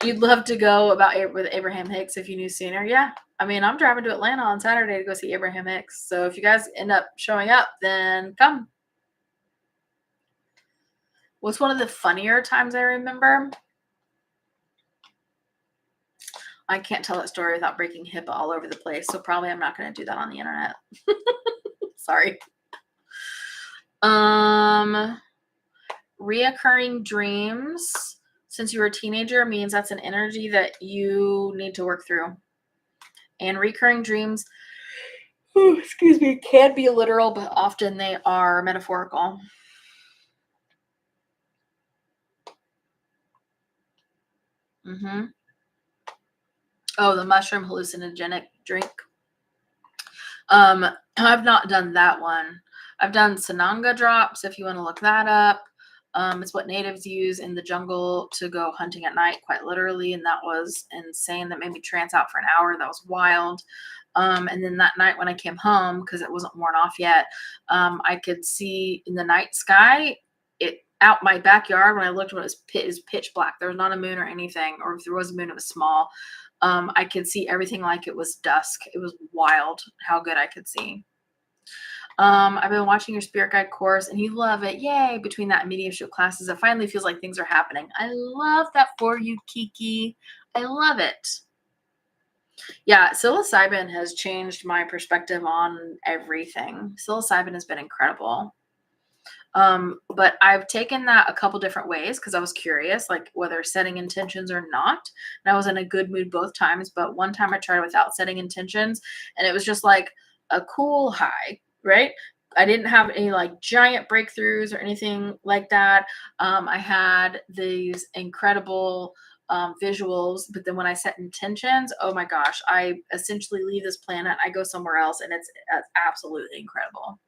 You'd love to go with Abraham Hicks if you knew sooner. Yeah. I mean, I'm driving to Atlanta on Saturday to go see Abraham Hicks. So if you guys end up showing up, then come. What's one of the funnier times I remember? I can't tell that story without breaking HIPAA all over the place. So probably I'm not going to do that on the internet. Sorry. Reoccurring dreams since you were a teenager means that's an energy that you need to work through. And recurring dreams, excuse me, can be literal, but often they are metaphorical. Oh, the mushroom hallucinogenic drink. I've not done that one. I've done Sananga drops, if you want to look that up. It's what natives use in the jungle to go hunting at night, quite literally, and that was insane. That made me trance out for an hour. That was wild. And then that night when I came home, because it wasn't worn off yet, I could see in the night sky, it out my backyard. When I looked, when it was pitch black. There was not a moon or anything, or if there was a moon, it was small. I could see everything like it was dusk. It was wild how good I could see. I've been watching your spirit guide course and you love it. Yay. Between that and mediumship classes, it finally feels like things are happening. I love that for you, Kiki. I love it. Yeah, psilocybin has changed my perspective on everything. Psilocybin has been incredible. But I've taken that a couple different ways because I was curious, like whether setting intentions or not. And I was in a good mood both times, but one time I tried without setting intentions and it was just like a cool high, right? I didn't have any like giant breakthroughs or anything like that. I had these incredible visuals, but then when I set intentions, oh my gosh, I essentially leave this planet, I go somewhere else, and it's absolutely incredible.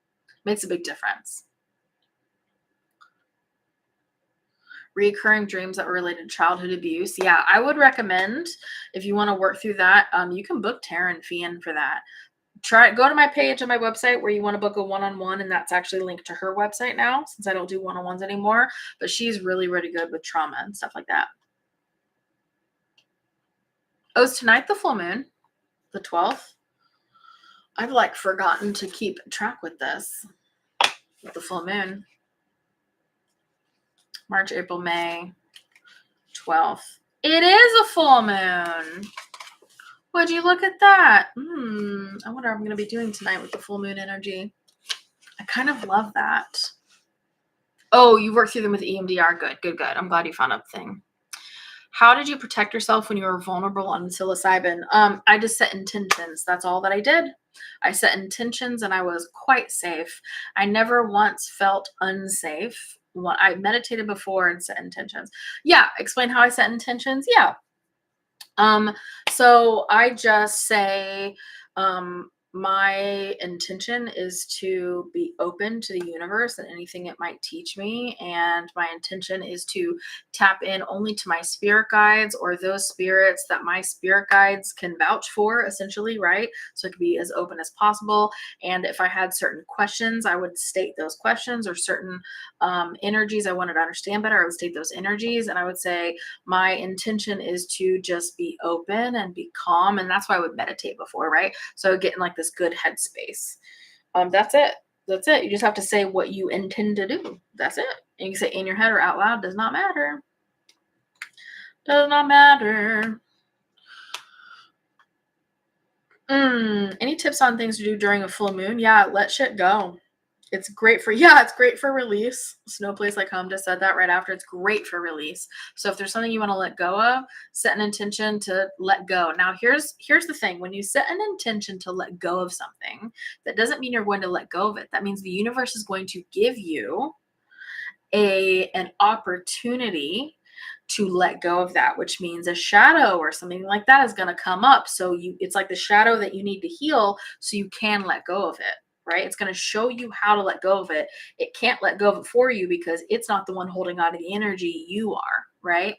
Makes a big difference. Recurring dreams that were related to childhood abuse. Yeah, I would recommend if you want to work through that, you can book Taryn Fian for that. Go to my page on my website where you want to book a one-on-one, and that's actually linked to her website now since I don't do one-on-ones anymore. But she's really, really good with trauma and stuff like that. Oh, is tonight the full moon? The 12th? I've like forgotten to keep track with this. With the full moon. March, April, May, 12th. It is a full moon. Would you look at that? I wonder what I'm going to be doing tonight with the full moon energy. I kind of love that. Oh, you worked through them with EMDR. Good. I'm glad you found a thing. How did you protect yourself when you were vulnerable on psilocybin? I just set intentions. That's all that I did. I set intentions and I was quite safe. I never once felt unsafe. I meditated before and set intentions. Yeah, explain how I set intentions. Yeah. So I just say, my intention is to be open to the universe and anything it might teach me. And my intention is to tap in only to my spirit guides or those spirits that my spirit guides can vouch for, essentially, right? So it could be as open as possible. And if I had certain questions, I would state those questions, or certain energies I wanted to understand better, I would state those energies. And I would say, my intention is to just be open and be calm. And that's why I would meditate before, right? So I would get in like this good headspace. That's it. That's it. You just have to say what you intend to do. That's it. And you can say in your head or out loud. Does not matter. Does not matter. Any tips on things to do during a full moon? Yeah, let shit go. It's great for release. Snow Place Like Home just said that right after. It's great for release. So if there's something you want to let go of, set an intention to let go. Now here's the thing. When you set an intention to let go of something, that doesn't mean you're going to let go of it. That means the universe is going to give you an opportunity to let go of that, which means a shadow or something like that is going to come up. So it's like the shadow that you need to heal so you can let go of it. Right? It's going to show you how to let go of it. It can't let go of it for you because it's not the one holding on to the energy. You are, right?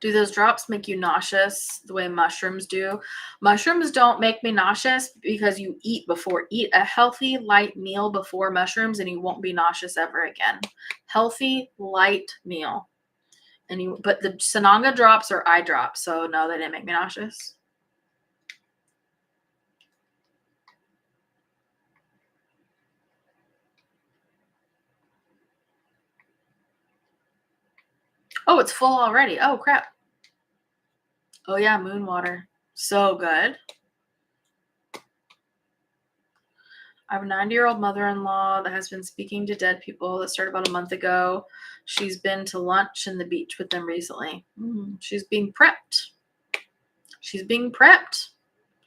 Do those drops make you nauseous the way mushrooms do? Mushrooms don't make me nauseous because you eat before. Eat a healthy, light meal before mushrooms and you won't be nauseous ever again. Healthy, light meal. But the Sananga drops are eye drops, so no, they didn't make me nauseous. Oh, it's full already. Oh, crap. Oh, yeah, moon water. So good. I have a 90-year-old mother-in-law that has been speaking to dead people. That started about a month ago. She's been to lunch and the beach with them recently. She's being prepped. She's being prepped.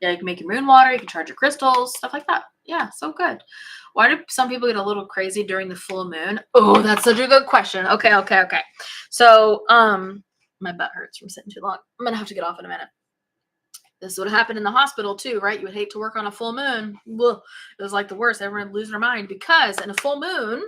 Yeah, you can make your moon water. You can charge your crystals, stuff like that. Yeah, so good. Why do some people get a little crazy during the full moon? Oh, that's such a good question. Okay. So, my butt hurts from sitting too long. I'm going to have to get off in a minute. This would happen in the hospital too, right? You would hate to work on a full moon. Ugh, it was like the worst. Everyone would lose their mind because in a full moon,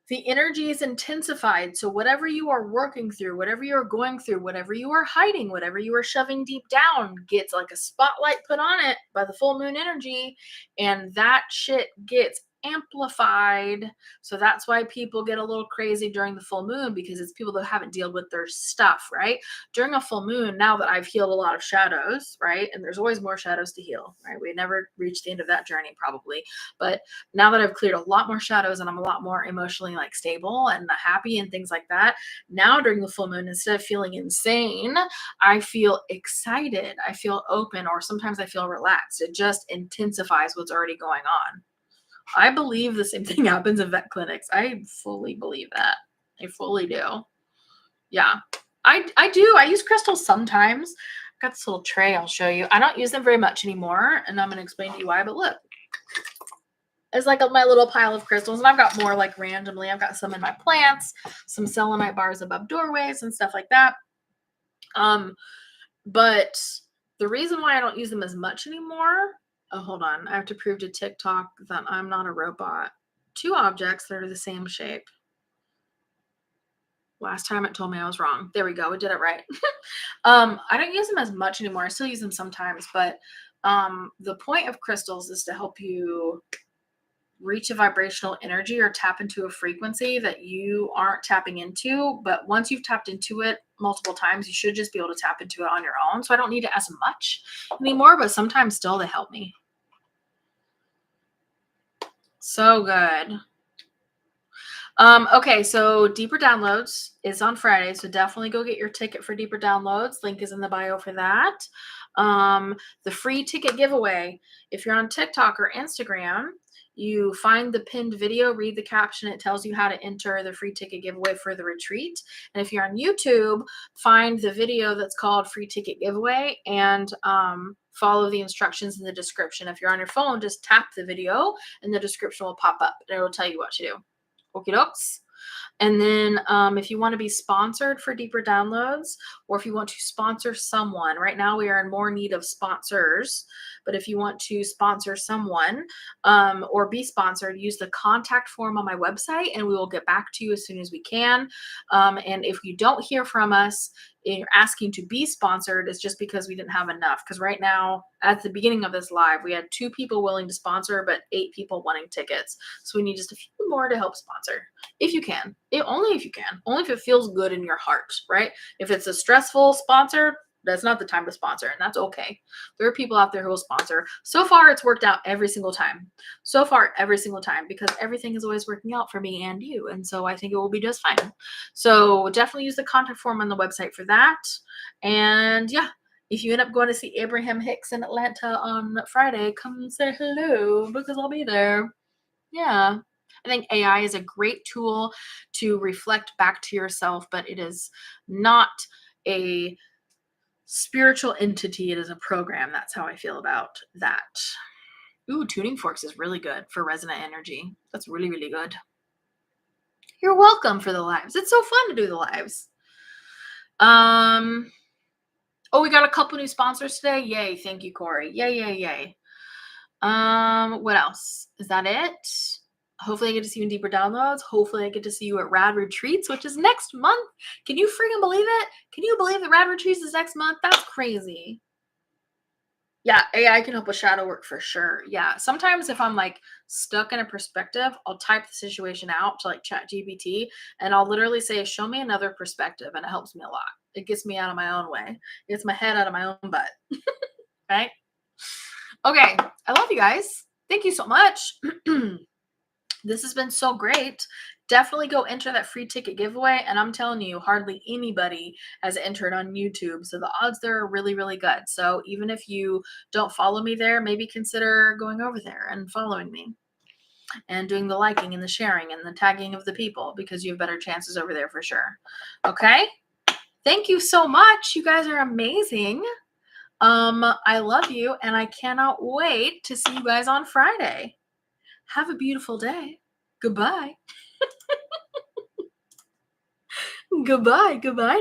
the energy is intensified. So whatever you are working through, whatever you're going through, whatever you are hiding, whatever you are shoving deep down gets like a spotlight put on it by the full moon energy. And that shit gets amplified. So that's why people get a little crazy during the full moon, because it's people that haven't dealt with their stuff, right? During a full moon, now that I've healed a lot of shadows, right? And there's always more shadows to heal, right? We never reach the end of that journey probably. But now that I've cleared a lot more shadows and I'm a lot more emotionally like stable and happy and things like that, now during the full moon, instead of feeling insane, I feel excited. I feel open, or sometimes I feel relaxed. It just intensifies what's already going on. I believe the same thing happens in vet clinics. I fully believe that. I fully do. Yeah, I do. I use crystals sometimes. I've got this little tray I'll show you. I don't use them very much anymore, and I'm going to explain to you why, but look. It's like my little pile of crystals, and I've got more like randomly. I've got some in my plants, some selenite bars above doorways and stuff like that. But the reason why I don't use them as much anymore, oh, hold on. I have to prove to TikTok that I'm not a robot. 2 objects that are the same shape. Last time it told me I was wrong. There we go. We did it right. I don't use them as much anymore. I still use them sometimes, but the point of crystals is to help you reach a vibrational energy or tap into a frequency that you aren't tapping into. But once you've tapped into it multiple times, you should just be able to tap into it on your own. So I don't need it as much anymore, but sometimes still they help me. So good. Okay, so Deeper Downloads is on Friday, so definitely go get your ticket for Deeper Downloads. Link is in the bio for that. The free ticket giveaway, if you're on TikTok or Instagram, you find the pinned video, read the caption. It tells you how to enter the free ticket giveaway for the retreat. And if you're on YouTube, find the video that's called Free Ticket Giveaway and follow the instructions in the description. If you're on your phone, just tap the video and the description will pop up and it will tell you what to do. Okie dokes. And then if you want to be sponsored for Deeper Downloads, or if you want to sponsor someone, right now we are in more need of sponsors. But if you want to sponsor someone or be sponsored, use the contact form on my website and we will get back to you as soon as we can. And if you don't hear from us and you're asking to be sponsored, it's just because we didn't have enough. Because right now, at the beginning of this live, we had 2 people willing to sponsor, but 8 people wanting tickets. So we need just a few more to help sponsor, if you can. Only if you can. Only if it feels good in your heart, right? If it's a stressful sponsor, that's not the time to sponsor, and that's okay. There are people out there who will sponsor. So far, it's worked out every single time. So far, every single time, because everything is always working out for me and you, and so I think it will be just fine. So definitely use the contact form on the website for that. And yeah, if you end up going to see Abraham Hicks in Atlanta on Friday, come say hello because I'll be there. Yeah. I think AI is a great tool to reflect back to yourself, but it is not a spiritual entity. It is a program. That's how I feel about that. Ooh, tuning forks is really good for resonant energy. That's really, really good. You're welcome for the lives. It's so fun to do the lives. Oh, we got a couple new sponsors today. Yay. Thank you, Corey. Yay. What else? Is that it? Hopefully I get to see you in deeper downloads. Hopefully I get to see you at Rad Retreats, which is next month. Can you freaking believe it? Can you believe that Rad Retreats is next month? That's crazy. Yeah, AI can help with shadow work for sure. Yeah. Sometimes if I'm like stuck in a perspective, I'll type the situation out to like chat GPT and I'll literally say, show me another perspective. And it helps me a lot. It gets me out of my own way. It gets my head out of my own butt. Right? Okay. I love you guys. Thank you so much. This has been so great. Definitely go enter that free ticket giveaway. And I'm telling you, hardly anybody has entered on YouTube. So the odds there are really, really good. So even if you don't follow me there, maybe consider going over there and following me and doing the liking and the sharing and the tagging of the people, because you have better chances over there for sure. Okay. Thank you so much. You guys are amazing. I love you and I cannot wait to see you guys on Friday. Have a beautiful day. Goodbye. Goodbye. Goodbye.